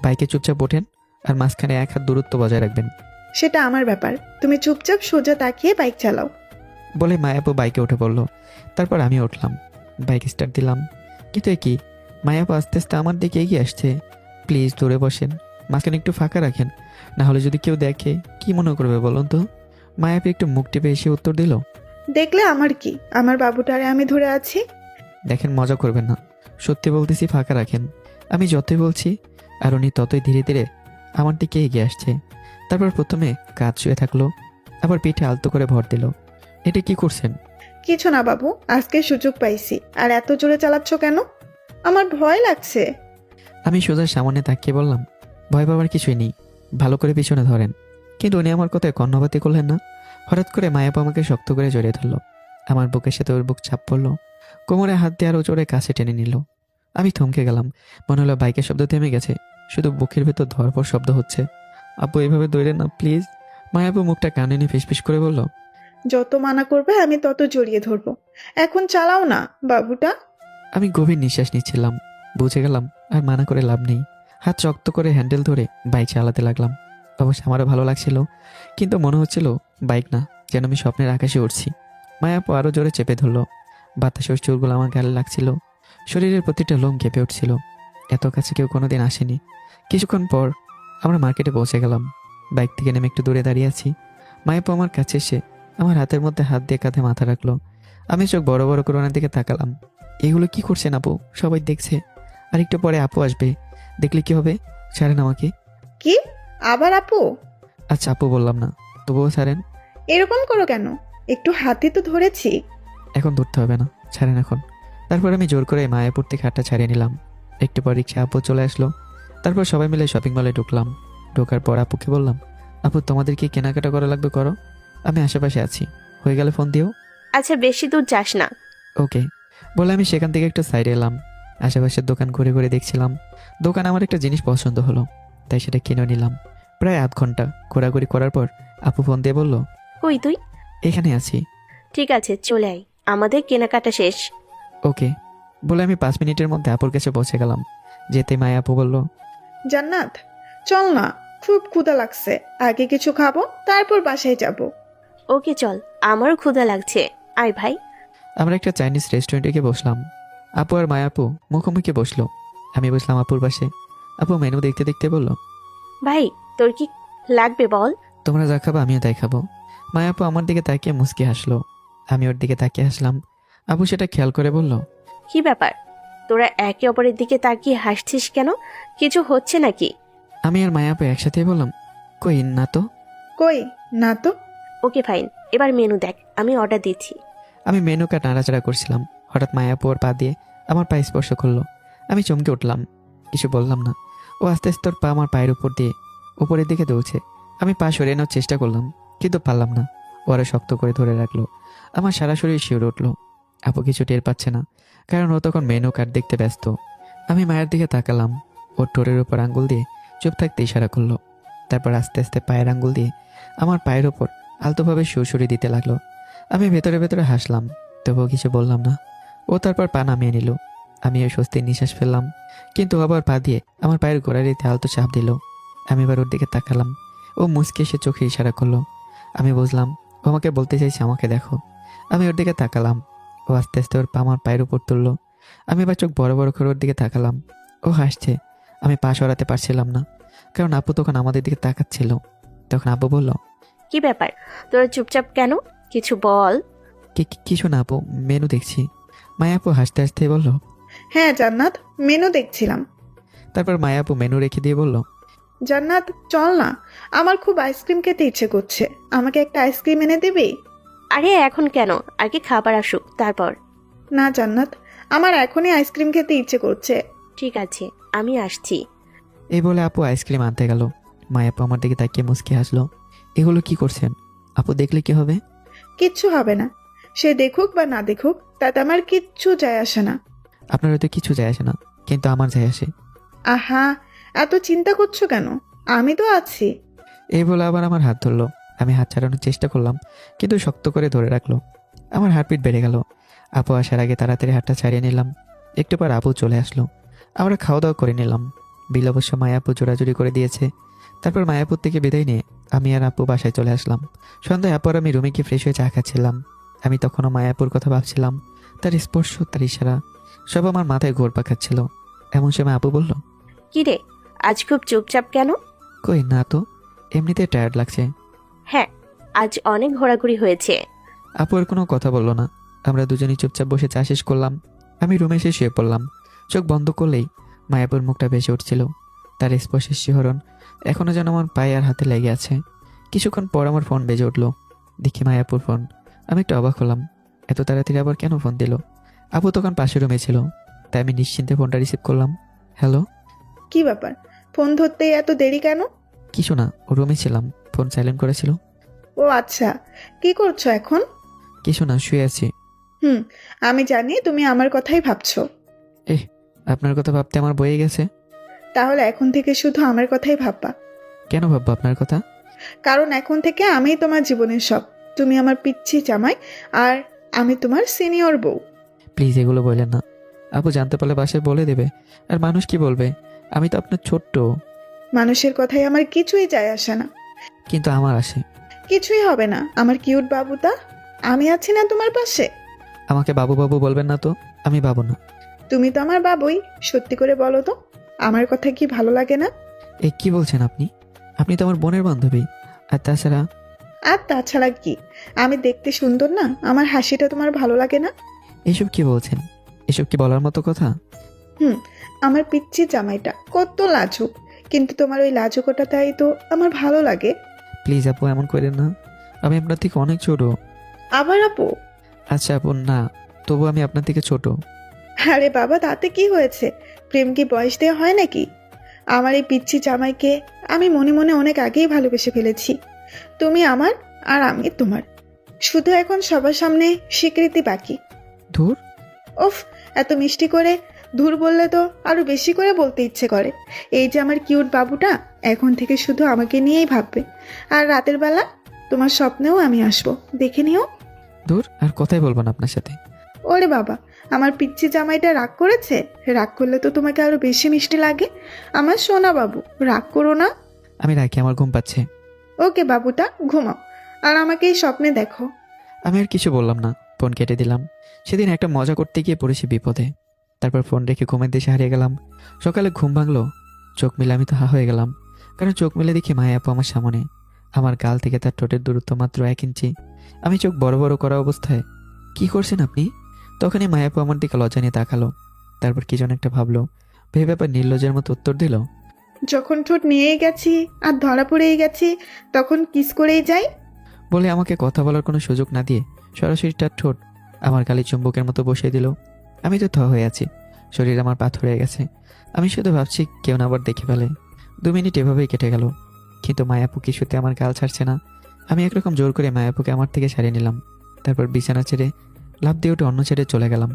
বাইকে চুপচাপ ওঠেন আর মাঝখানে এক হাত দূরত্ব বজায় রাখবেন। সেটা আমার ব্যাপার, তুমি চুপচাপ সোজা তাকিয়ে বাইক চালাও। বলে মায়াপু বাইকে উঠে পড়ল। তারপর আমি উঠলাম, বাইক স্টার্ট দিলাম। কিন্তু এ কি, মায়াপু আস্তে আস্তে আমার দিকে এগিয়ে আসছে। প্লিজ দূরে বসেন, মাঝখানে একটু ফাঁকা রাখেন, না হলে যদি কেউ দেখে কি মনে করবে বলুন তো? মায়াপু একটু মুখ টিপে এসে উত্তর দিল, দেখলে আমার কি, আমার বাবুটারে আমি ধরে আছি। দেখেন মজা করবেন না, সত্যি বলতেছি ফাঁকা রাখেন। আমি যতই বলছি আর উনি ততই ধীরে ধীরে আমার দিকে এগিয়ে আসছে। তারপর প্রথমে কাঁধ শুয়ে থাকলো, আবার পিঠে আলতো করে ভর দিল। এটা কি করছেন? কিছু না বাবু, আজকে সুযোগ পাইছি। আর এত জোরে চালাচ্ছ কেন? আমার ভয় লাগছে। আমি সোজা সামনে তাকিয়ে বললাম, ভয় পাওয়ার কিছুই নেই, ভালো করে পিছনে ধরেন। কিন্তু উনি আমার কথায় কর্ণপাতি করলেন না। হঠাৎ করে মায়াপা আমাকে শক্ত করে জড়িয়ে ধরলো। আমার বুকের সাথে ওর বুক চাপ পড়লো, কোমরে হাত দিয়ে আরও জোরে কাছে টেনে নিল। আমি থমকে গেলাম, মনে হলো বাইকের শব্দ থেমে গেছে, শুধু বুকের ভেতর ধরপর শব্দ হচ্ছে। আপু এইভাবে দৌড়ে না প্লিজ। মায়াপু মুখটা কানে নিয়ে ফিসফিস করে বলল, যত মানা করবে আমি তত জড়িয়ে ধরবো। এখন চালাও না বাবুটা। আমি গভীর নিঃশ্বাস নিচ্ছিলাম, বুঝে গেলাম আর মানা করে লাভ নেই। হাত শক্ত করে হ্যান্ডেল ধরে বাইক চালাতে লাগলাম। অবশ্য আমারও ভালো লাগছিল, কিন্তু মনে হচ্ছিল বাইক না, যেন আমি স্বপ্নের আকাশে উঠছি। মায়াপু আরও জোরে চেপে ধরলো। বাতাসের চুলগুলো আমার গালে লাগছিল, শরীরের প্রতিটা লোম কেঁপে উঠছিল। এত কাছে কেউ কোনোদিন আসেনি। কিছুক্ষণ পর আমরা মার্কেটে পৌঁছে গেলাম। বাইক থেকে নেমে একটু দূরে দাঁড়িয়ে আছি। মায়াপু আমার কাছে এসে আমার হাতের মধ্যে হাত দিয়ে কাঁধে মাথা রাখলো। আমি চোখ বড় বড় করে ওনার দিকে তাকালাম। এগুলো কি করছেন আপু? সবাই দেখছে, আর একটু পরে আপু আসবে, দেখলে কি হবে? ছাড়েন আমাকে। কি আবার আপু? আচ্ছা আপু বললাম না, তবুও ছাড়েন। এরকম করো কেন? একটু হাতে তো ধরেছি। এখন ধরতে হবে না, ছাড়েন এখন। তারপর আমি জোর করে মায়াপুর থেকে হাতটা ছাড়িয়ে নিলাম। একটু পর রিক্সা আপু চলে আসলো। তারপর সবাই মিলে শপিং মলে ঢুকলাম। ঢোকার পর আপুকে বললাম, আপু তোমাদের কি কেনাকাটা করা লাগবে করো, আমি আশেপাশে আছি, হয়ে গেলে ফোন দিও। আচ্ছা, বেশি দূর যাস না। ওকে। বলে আমি সেখান থেকে একটু সাইডে এলাম। আশেপাশের দোকান ঘুরে ঘুরে দেখছিলাম। দোকান আমার একটা জিনিস পছন্দ হলো, তাই সেটা কিনে নিলাম। প্রায় আধ ঘন্টা ঘোরাঘুরি করার পর আপু ফোন দিয়ে বলল, কই তুই? এখানে আছি। ঠিক আছে, চলে আয়, আমাদের কেনাকাটা শেষ। ওকে। বলে আমি 5 মিনিটের মধ্যে আপুর কাছে পৌঁছে গেলাম। যেতে মায়া আপু বলল, জান্নাত চল না, খুব ক্ষুধা লাগছে, আগে কিছু খাবো তারপর বাসায় যাব। ওকে চল, আমারও ক্ষুধা লাগছে, আয় ভাই। আমরা একটা চাইনিজ রেস্টুরেন্টে গিয়ে বসলাম। আপু আর মায়া আপু মুখোমুখি বসলো। আমি বসলাম আপুর পাশে। আপু মেনু দেখতে দেখতে বলল, ভাই তোর কি লাগবে বল? তোমরা যা খাবো আমিও তাই খাবো। মায়া আপু আমার দিকে তাকিয়ে মুচকি হাসলো। আমি ওর দিকে তাকিয়ে হাসলাম। আপু সেটা খেয়াল করে বলল, কি ব্যাপার, তোরা একে অপরের দিকে তাকিয়ে হাসছিস কেন? কিছু হচ্ছে নাকি? আমি আর মায়া আপু একসাথে বললাম, কই না তো। কই না তো। ওকে ফাইন, এবার মেনু দেখ, আমি অর্ডার দিচ্ছি। আমি মেনু কার্ড নাড়াচাড়া করছিলাম, হঠাৎ মায়া আপু ওর পা দিয়ে আমার পায়ে স্পর্শ করলো। আমি চমকে উঠলাম, কিছু বললাম না। ও আস্তে আস্তে ওর পা আমার পায়ের উপর দিয়ে উপরের দিকে দৌড়ছে। আমি পা সরিয়ে নেওয়ার চেষ্টা করলাম, কিন্তু পারলাম না। ও আরো শক্ত করে ধরে রাখলো। আমার সারা শরীর শিউরে উঠলো। আপু কিছু টের পাচ্ছে না, কারণ ও তখন মেনু কার্ড দেখতে ব্যস্ত। আমি মায়ের দিকে তাকালাম। ওর ঠোঁটের উপর আঙ্গুল দিয়ে চুপ থাকতে ইশারা করলো। তারপর আস্তে আস্তে পায়ের আঙ্গুল দিয়ে আমার পায়ের ওপর আলতোভাবে সুরসুরি দিতে লাগলো। আমি ভেতরে ভেতরে হাসলাম, তবুও কিছু বললাম না। ও তারপর পা নামিয়ে নিল। আমি ওই স্বস্তির নিঃশ্বাস ফেললাম, কিন্তু আবার পা দিয়ে আমার পায়ের গোড়ালিতে আলতো চাপ দিল। আমি এবার ওর দিকে তাকালাম। ও মুচকে এসে চোখে ইশারা করলো। আমি বুঝলাম ও আমাকে বলতে চাইছে আমাকে দেখো। আমি ওর দিকে তাকালাম। ও আস্তে আস্তে ওর পা আমার পায়ের উপর তুললো। আমি এবার চোখ বড় বড় করে ওর দিকে তাকালাম। ও হাসছে। আমি পা সরাতে পারছিলাম না, কারণ আপু তখন আমাদের দিকে তাকাচ্ছিল। তখন আপু বলল, কি ব্যাপার, তোরা চুপচাপ কেন? কিছু বল। কিছু না আপু, মেনু দেখছি। মায়া আপু হাসতে হাসতে বলল, হ্যাঁ জান্নাত, মেনু দেখছিলাম। তারপর মায়া আপু মেনু রেখে দিয়ে বলল, জান্নাত চল না, আমার খুব আইসক্রিম খেতে ইচ্ছে করছে, আমাকে একটা আইসক্রিম এনে দিবি? আরে এখন কেন, আগে খাবার আসুক তারপর। না জান্নাত, আমার এখনই আইসক্রিম খেতে ইচ্ছে করছে। ঠিক আছে, আমি আসছি। এই বলে আপু আইসক্রিম আনতে গেল। মায়া আপু আমার দিকে তাকিয়ে মুচকি হাসলো। এগুলো কি করছেন? আপু দেখলে কি হবে? কিচ্ছু হবে না, সে দেখুক বা না দেখুক, তাতে আমার কিচ্ছু যায় আসে না। আপনার হয়তো কিছু যায় আসে না, কিন্তু আমার যায় আসে। আহা, এত চিন্তা করছো কেন? আমি তো আছি। এই বলে আবার আমার হাত ধরলো। আমি হাত ছাড়ানোর চেষ্টা করলাম, কিন্তু শক্ত করে ধরে রাখলো। আমার হার্টবিট বেড়ে গেল। আপু আসার আগে তাড়াতাড়ি হাতটা ছাড়িয়ে নিলাম। একটু পর আপু চলে আসলো। আমরা খাওয়া দাওয়া করে নিলাম। বিল অবশ্য মায়াপু জোড়াজুড়ি করে দিয়েছে। তারপর মায়াপুর থেকে বিদায় নিয়ে আমি আর আপু বাসায় চলে আসলাম। সন্ধ্যায় আপু আর আমি রুমে গিয়ে ফ্রেশ হয়ে চা খাচ্ছিলাম। আমি তখনও মায়াপুর কথা ভাবছিলাম। তার স্পর্শ, তার ইশারা সব আমার মাথায় ঘোরপাক খাচ্ছিল। এমন সময় আপু বলল, কি রে, আজ খুব চুপচাপ কেন? কই না তো, এমনিতে টায়ার্ড লাগছে। হ্যাঁ, আজ অনেক ঘোরাঘুরি হয়েছে। আপু আর কোনো কথা বললো না। আমরা দুজনেই চুপচাপ বসে চা শেষ করলাম। আমি রুমে এসে শুয়ে পড়লাম। চোখ বন্ধ করলেই মায়াপুর মুখটা ভেসে উঠছিল। তার স্পর্শের শিহরণ এখনও যেন আমার পায়ে আর হাতে লেগে আছে। কিছুক্ষণ পর আমার ফোন বেজে উঠলো। দেখি মায়াপুর ফোন। আমি একটু অবাক হলাম, এত তাড়াতাড়ি আবার কেন ফোন দিল। আপু তখন পাশের রুমে ছিল, তাই আমি নিশ্চিন্তে ফোনটা রিসিভ করলাম। হ্যালো। কি ব্যাপার, ফোন ধরতে এত দেরি কেন? কিছু না, ও রুমে ছিলাম, ফোন সাইলেন্ট করেছিল। ও আচ্ছা, কি করছো এখন? কিছু না, শুয়ে আছি। আমি জানি তুমি আমার কথাই ভাবছো। আপনার কথা ভাবতে আমার বয়ে গেছে। তাহলে এখন থেকে শুধু আমার কথাই ভাববা। কেন ভাববো আপনার কথা? কারণ এখন থেকে আমিই তোমার জীবনের সব। তুমি আমার পিচ্ছি জামাই, আর আমি তোমার সিনিয়র বউ। প্লিজ এগুলো বললেন না। আপু জানতে পারলে বাসায় বলে দেবে। আর মানুষ কি বলবে? আমি তো আপনার ছোট্ট। মানুষের কথাই আমার কিছুই যায় আসে না। কিন্তু আমার আসে। কিছুই হবে না আমার কিউট বাবুটা। আমি আছি না তোমার পাশে? আমাকে বাবু বাবু বলবেন না তো, আমি বাবু না। তুমি তো আমার বাবুই। সত্যি করে বলো তো, আমার কথা কি ভালো লাগে না? এ কি বলছেন আপনি? আপনি তো আমার বোনের বান্ধবী। আর তাছাড়া আর তাছাড়া কি, আমি দেখতে সুন্দর না? আমার হাসিটা তোমার ভালো লাগে না? এসব কি বলছেন? এসব কি বলার মতো কথা? আমার পিচ্ছি জামাইটা কত লাজুক, কিন্তু তোমার ওই লাজুকতাটাই তো আমার ভালো লাগে। প্লিজ আপু এমন করেন না। আমি আপনার থেকে অনেক ছোট। আবার আপু? আচ্ছা আপু না, তবু আমি আপনার থেকে ছোট। আরে বাবা, তাতে কি হয়েছে? প্রেম কি বয়স দেওয়া হয় নাকি? আমার এই পিচ্ছি জামাইকে আমি মনে মনে অনেক আগেই ভালোবেসে ফেলেছি। তুমি আমার আর আমি তোমার। শুধু এখন সবার সামনে স্বীকৃতি বাকি। ধুর। ওফ, এত মিষ্টি করে ধুর বললে তো আরো বেশি করে বলতে ইচ্ছে করে। এই যে আমার কিউট বাবুটা এখন থেকে শুধু আমাকে নিয়েই ভাববে। আর রাতের বেলা তোমার স্বপ্নেও আমি আসবো, দেখে নিও। ধুর, আর কথাই বলবো না আপনার সাথে। ওরে বাবা, আমার পিচ্ছি জামাইটা রাগ করেছে? রাগ করলে তো তোমাকে আরো বেশি মিষ্টি লাগে। আমার সোনা বাবু, রাগ করো না। আমি রাখি, আমার ঘুম পাচ্ছে। ওকে বাবুটা, ঘুমাও। আর আমাকে এই স্বপ্নে দেখো। আমি আর কিছু বললাম না, ফোন কেটে দিলাম। সেদিন একটা মজা করতে গিয়ে পড়েছি বিপদে। তারপর ফোন রেখে ঘুমের দেশে হারিয়ে গেলাম। সকালে ঘুম ভাঙলো, চোখ মিলে আমি তো হা হয়ে গেলাম। কারণ চোখ মিলে দেখি মায়া আপু আমার সামনে। আমার গাল থেকে তার ঠোঁটের দূরত্ব মাত্র 1 ইঞ্চি। আমি চোখ বড় বড় করা অবস্থায়, কি করছেন আপনি? তখনই মায়া আপু আমার দিকে লজ্জা নিয়ে তাকালো। তারপর কি যেন একটা ভাবলো, ভেবে ব্যাপার নির্লজ্জের মতো উত্তর দিল, যখন ঠোঁট নিয়েই গেছি আর ধরা পড়েই গেছি, তখন কিস করেই যাই। বলে আমাকে কথা বলার কোনো সুযোগ না দিয়ে সরাসরি তার ঠোঁট আমার গালে চুম্বকের মতো বসিয়ে দিল। আমি তো হয়ে আছি, শরীর আমার পাথর হয়ে গেছে। আমি শুধু ভাবছি কেউ না আবার দেখে ফেলে। 2 মিনিট এভাবেই কেটে গেল, কিন্তু মায়াপু কিছুতে আমার গাল ছাড়ছে না। আমি একরকম জোর করে মায়াপুকে আমার থেকে ছাড়িয়ে নিলাম। তারপর বিছানা ছেড়ে লাফ দিয়ে উঠে অন্য ছেড়ে চলে গেলাম।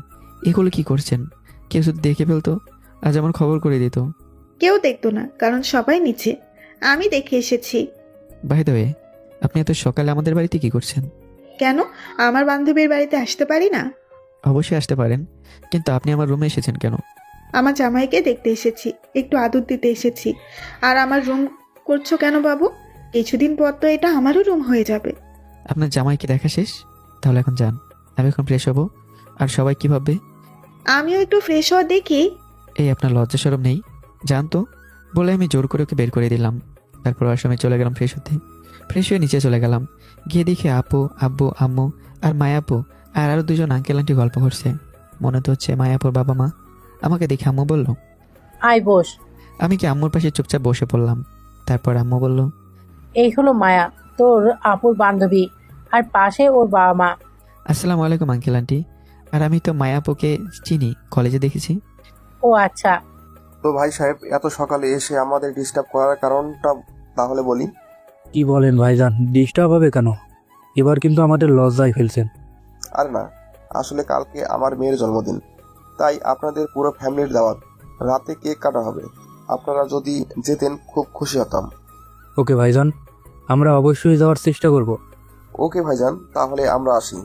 এগুলো কি করছেন? কেউ যদি দেখে ফেলতো, আজ আমার খবর করে দিত। কেউ দেখতো না, কারণ সবাই নিচে। আমি দেখে এসেছি। বাই দ্য ওয়ে, আপনি এত সকালে আমাদের বাড়িতে কি করছেন? কেন, আমার বান্ধবীর বাড়িতে আসতে পারি না? অবশ্যই আসতে পারেন, কিন্তু আপনি আমার রুমে এসেছেন কেন? আমার জামাইকে দেখতে এসেছি, একটু আদর দিতে এসেছি। আর আমার রুম করছো কেন বাবু? কিছুদিন পর তো এটা আমারও রুম হয়ে যাবে। আপনার জামাইকে দেখা শেষ? তাহলে এখন যান, আমি এখন ফ্রেশ হব। আর সবাই কি ভাববে? আমিও একটু ফ্রেশ হওয়া দেখি। এই আপনার লজ্জা শরম নেই? যান তো, বলে আমি জোর করে ওকে বের করে দিলাম। তারপর আসামে চলে গেলাম ফ্রেশ হতে। ফ্রেশ হয়ে নিচে চলে গেলাম। গিয়ে দেখি আপু, আব্বু, আম্মু আর মায়াপু আর আরও 2জন আঙ্কেল আন্টি গল্প করছে। মনে তো হচ্ছে মায়াপুর বাবা মা। আমাকে দেখে আম্মু বলল, আয় বস। আমি কি আম্মুর পাশে চুপচাপ বসে পড়লাম। তারপর আম্মু বলল, এই হলো মায়া, তোর আপুর বান্ধবী, আর পাশে ওর বাবা মা। আসসালামু আলাইকুম আঙ্কেল আন্টি। আর আমি তো মায়াপুকে চিনি, কলেজে দেখেছি। ও আচ্ছা। তো ভাই সাহেব, এত সকালে এসে আমাদের ডিস্টার্ব করার কারণটা তাহলে বলি। কি বলেন ভাইজান, ডিস্টার্ব হবে কেন? এবার কিন্তু আমাদের লজ্জায় ফেলছেন। আর না, আসলে কালকে আমার মেয়ের জন্মদিন, তাই আপনাদের পুরো ফ্যামিলির দাওয়াত। রাতে কেক কাটা হবে। আপনারা যদি যেতেন খুব খুশি হতাম। ওকে ভাইজান, আমরা অবশ্যই যাওয়ার চেষ্টা করব। ওকে ভাইজান, তাহলে আমরা আসি।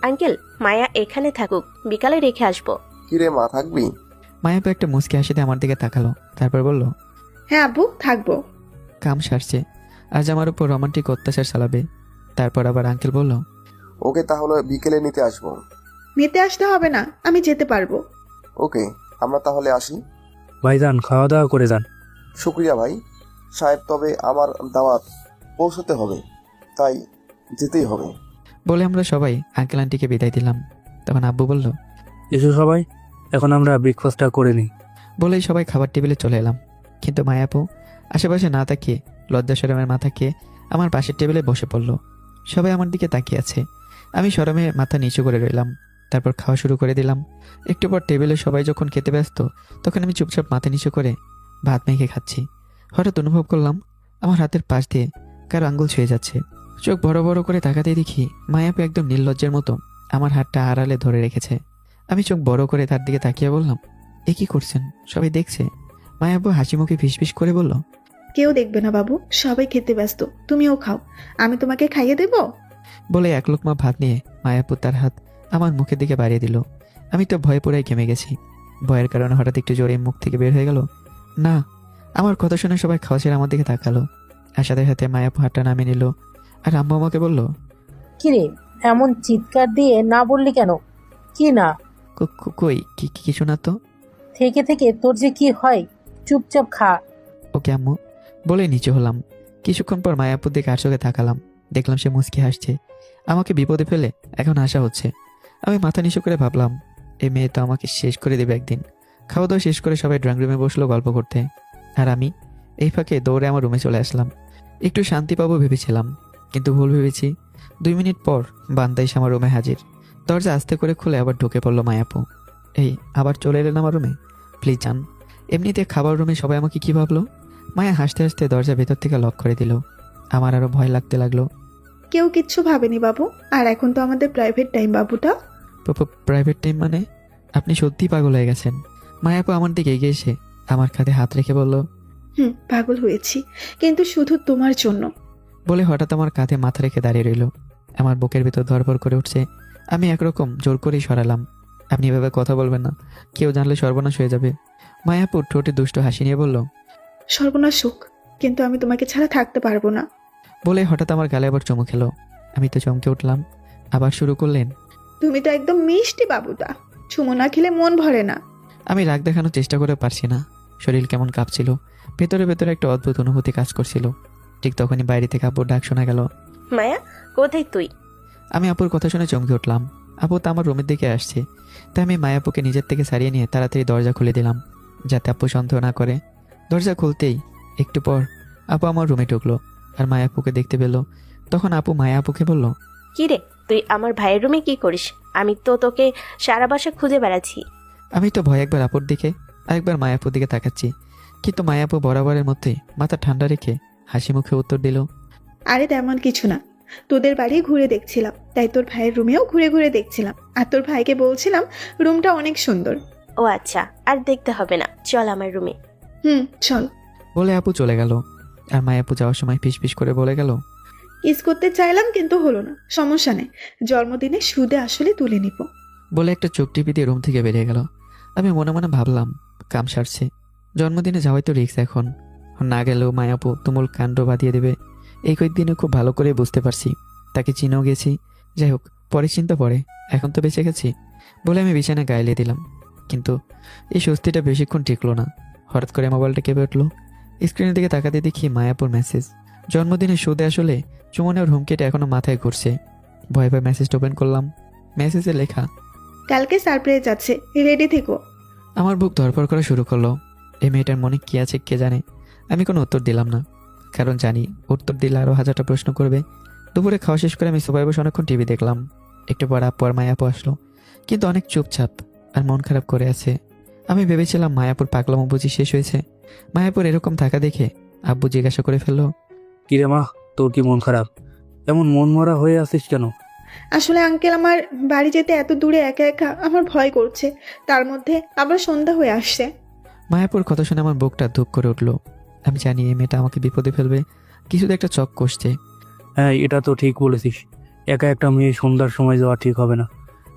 আঙ্কেল, মায়া এখানে থাকুক, বিকালে রেখে আসবো। কিরে মা, থাকবি? মায়াপু একটা মুচকি হাসিতে আমার দিকে তাকালো, তারপর বলল, হ্যাঁ আব্বু, থাকবো। কাম সারছে, আজ আমার উপর রোমান্টিক অত্যাচার চালাবে। তারপর আবার আঙ্কেল বলল, ওকে, তাহলে বিকেলে নিতে আসবো। নিতে আসতে হবে না, আমি যেতে পারবো। ওকে, আমরা তাহলে আসি। ভাইজান, খাওয়া দাওয়া করে যান। শুক্রিয়া ভাই সাহেব, তবে আমার দাওয়াত পৌঁছতে হবে, তাই যেতেই হবে। বলে আমরা সবাই আঙ্কেল আন্টিকে বিদায় দিলাম। তখন আব্বু বলল, এসো সবাই, এখন আমরা ব্রেকফাস্টটা করে নিই। বলেই সবাই খাবার টেবিলে চলে এলাম। কিন্তু মায়াপু আশেপাশে না তাকিয়ে লজ্জা শরমের মাথা খেয়ে আমার পাশের টেবিলে বসে পড়ল। সবাই আমার দিকে তাকিয়ে আছে, আমি শরমে মাথা নিচু করে রইলাম। তারপর খাওয়া শুরু করে দিলাম। একটু পর টেবিলে সবাই যখন খেতে ব্যস্ত, তখন আমি চুপচাপ মাথা নিচু করে ভাত মেখে খাচ্ছি। হঠাৎ অনুভব করলাম আমার হাতের পাশ দিয়ে কারো আঙ্গুল ছুঁয়ে যাচ্ছে। চোখ বড় বড় করে তাকাতে দেখি মায়াপু একদম নির্লজ্জের মতো আমার হাতটা আড়ালে ধরে রেখেছে। আমি চোখ বড় করে তার দিকে তাকিয়ে বললাম, এ কি করছেন? সবাই দেখছে। মায়াপু হাসি মুখে ফিসফিস করে বলল, কেউ দেখবে না বাবু, সবাই খেতে ব্যস্ত, তুমিও খাও, আমি তোমাকে খাইয়ে দেবো। বলে এক লোকমা ভাত নিয়ে মায়াপু তার হাত আমার মুখের দিকে বাড়িয়ে দিল। আমি তো ভয়ে পুরাই কেমে গেছি। ভয়ের কারণে হঠাৎ একটু জোরে মুখ থেকে বের হয়ে গেল, না। আমার কথা শুনে সবাই খাওয়া ছেড়ে আমার দিকে তাকালো, আর সাথে সাথে মায়াপু হাতটা নামিয়ে নিল। আর আম্মু আমাকে বলল, কিরে, এমন চিৎকার দিয়ে না বললি কেন? কি না? কই কিছু না তো। থেকে থেকে তোর যে কি হয়, চুপচাপ খা। ওকে আম্মু, বলে নিচে হলাম। কিছুক্ষণ পর মায়াপুর দিকে আর চোখে তাকালাম, দেখলাম সে মুচকি হাসছে। আমাকে বিপদে ফেলে এখন আশা হচ্ছে। আমি মাথা নিচু করে ভাবলাম, এই মেয়ে তো আমাকে শেষ করে দেবে একদিন। খাওয়া দাওয়া শেষ করে সবাই ড্রয়িং রুমে বসলো গল্প করতে, আর আমি এই ফাঁকে দৌড়ে আমার রুমে চলে আসলাম। একটু শান্তি পাবো ভেবেছিলাম, কিন্তু ভুল ভেবেছি। 2 মিনিট পর বান্দা এসে আমার রুমে হাজির। দরজা আস্তে করে খুলে আবার ঢুকে পড়লো মায়াপু। এই আবার চলে এলেন আমার রুমে? প্লিজ যান। এমনিতে খাবার রুমে সবাই আমাকে কি ভাবলো? মায়া হাসতে হাসতে দরজা ভেতর থেকে লক করে দিল। আমার আরো ভয় লাগতে লাগলো। কেউ কিচ্ছু ভাবেনি বাবু, আর এখন তো আমাদের প্রাইভেট টাইম বাবুটা। প্রাইভেট টাইম মানে? আপনি সত্যি পাগল হয়ে গেছেন। মায়াপু আমার দিকে এগিয়ে এসে আমার কাঁধে হাত রেখে বলল, পাগল হয়েছি, কিন্তু শুধু তোমার জন্য। বলে হঠাৎ আমার কাঁধে মাথা রেখে দাঁড়িয়ে রইল। আমার বুকের ভিতর ধরপড় করে উঠছে। আমি একরকম জোর করেই সরালাম, আপনি এভাবে কথা বলবেন না, কেউ জানলে সর্বনাশ হয়ে যাবে। মায়াপুর ঠোঁটে দুষ্ট হাসি নিয়ে বলল, সর্বনাশ হোক, কিন্তু আমি তোমাকে ছাড়া থাকতে পারবো না। বলে হঠাৎ আমার গালে আবার চুমু খেলো। আমি তো চমকে উঠলাম। আবার শুরু করলেন, তুমি তো একদম মিষ্টি বাবুটা, চুমো না খেলে মন ভরে না। আমি রাগ দেখানোর চেষ্টা করে পারছি না। শরীর কেমন কাঁপছিল, ভেতরে ভেতরে একটা অদ্ভুত অনুভূতি কাজ করছিল। ঠিক তখনই বাইরে থেকে আপুর ডাক শোনা গেল, মায়া, কোথায় তুই? আমি আপুর কথা শুনে চমকে উঠলাম। আপু তো আমার রুমের দিকে আসছে, তাই আমি মায়াপুকে নিজের থেকে সারিয়ে নিয়ে তাড়াতাড়ি দরজা খুলে দিলাম, যাতে আপু সন্দেহ না করে। দরজা খুলতেই একটু পর আপু আমার রুমে ঢুকলো আর মায়াপুকে দেখতে পেল। তখন আপু মায়া আপুকে বলল, কি রে, তুই আমার ভাইয়ের রুমে কি করিস? আমি তো তোকে সারা বাসা খুঁজে বেড়াচ্ছি। আমি তো ভয় একবার আপুর দিকে আর একবার মায়াপুর দিকে তাকাচ্ছি, কিন্তু মায়াপু বরাবরের মধ্যেই মাথা ঠান্ডা রেখে হাসি মুখে উত্তর দিল, আরে তেমন কিছু না, তোদের বাড়ি ঘুরে দেখছিলাম, তাই তোর ভাইয়ের রুমেও ঘুরে ঘুরে দেখছিলাম, আর তোর ভাইকে বলছিলাম রুমটা অনেক সুন্দর। ও আচ্ছা, আর দেখতে হবে না, চল আমার রুমে। চল। বলে আপু চলে গেল। আর মায়াপু যাওয়ার সময় ফিস করে বলে গেল, কিস করতে চাইলাম কিন্তু হলো না, সমস্যা নেই, জন্মদিনে সুদে আসলে তুলে নিব। বলে একটা চোখ টিপি দিয়ে রুম থেকে বেরিয়ে গেল। আমি মনে মনে ভাবলাম, কাম সারছে, জন্মদিনে যাওয়াই তো রিস্ক। এখন না গেলেও মায়াপু তুমুল কাণ্ড বাঁধিয়ে দেবে। এই কয়েকদিনে খুব ভালো করে বুঝতে পারছি, তাকে চিনেও গেছি। যাই হোক, পরে চিন্তা পরে, এখন তো বেঁচে গেছি। বলে আমি বিছানায় গায়ে দিলাম, কিন্তু এই স্বস্তিটা বেশিক্ষণ টিকলো না। হঠাৎ করে মোবাইলটা কেঁপে উঠলো। স্ক্রিনের দিকে তাকাতে দেখি মায়াপুর মেসেজ। জন্মদিনে সুদে আসলে চুমনের হুমকিটা এখনো মাথায় ঘুরছে। ভয় ভয় মেসেজটা ওপেন করলাম। মেসেজে লেখা, কালকে সারপ্রাইজ আছে, রেডি থেকো। আমার বুক ধরপড় করা শুরু করলো। এই মেয়েটার মনে কি আছে কে জানে। আমি কোনো উত্তর দিলাম না, কারণ জানি উত্তর দিলে আরও 1000টা প্রশ্ন করবে। দুপুরে খাওয়া শেষ করে আমি সোফায় বসে অনেকক্ষণ টিভি দেখলাম। একটু পর আপু আর মায়াপু আসলো, কিন্তু অনেক চুপচাপ আর মন খারাপ করে আছে। আমি ভেবেছিলাম মায়াপুর পাগলামো বুঝি শেষ হয়েছে। মায়াপুর এরকম থাকা দেখে আব্বু জিজ্ঞাসা করে ফেললো, কিরে মা, তোর কি মন খারাপ? এমন মন মরা হয়ে আছিস কেন? আসলে আঙ্কেল, আমার বাড়ি যেতে এত দূরে একা একা আমার ভয় করছে, তার মধ্যে আবার সন্ধ্যা হয়ে আসছে। মায়াপুর কথা শুনে আমার বুকটা ধুক করে উঠলো। আমি জানি এই মেয়েটা আমাকে বিপদে ফেলবে, কিছুতে একটা চক কষছে। হ্যাঁ, এটা তো ঠিক বলেছিস। একা একটা মেয়ে সন্ধ্যার সময় যাওয়া ঠিক হবে না।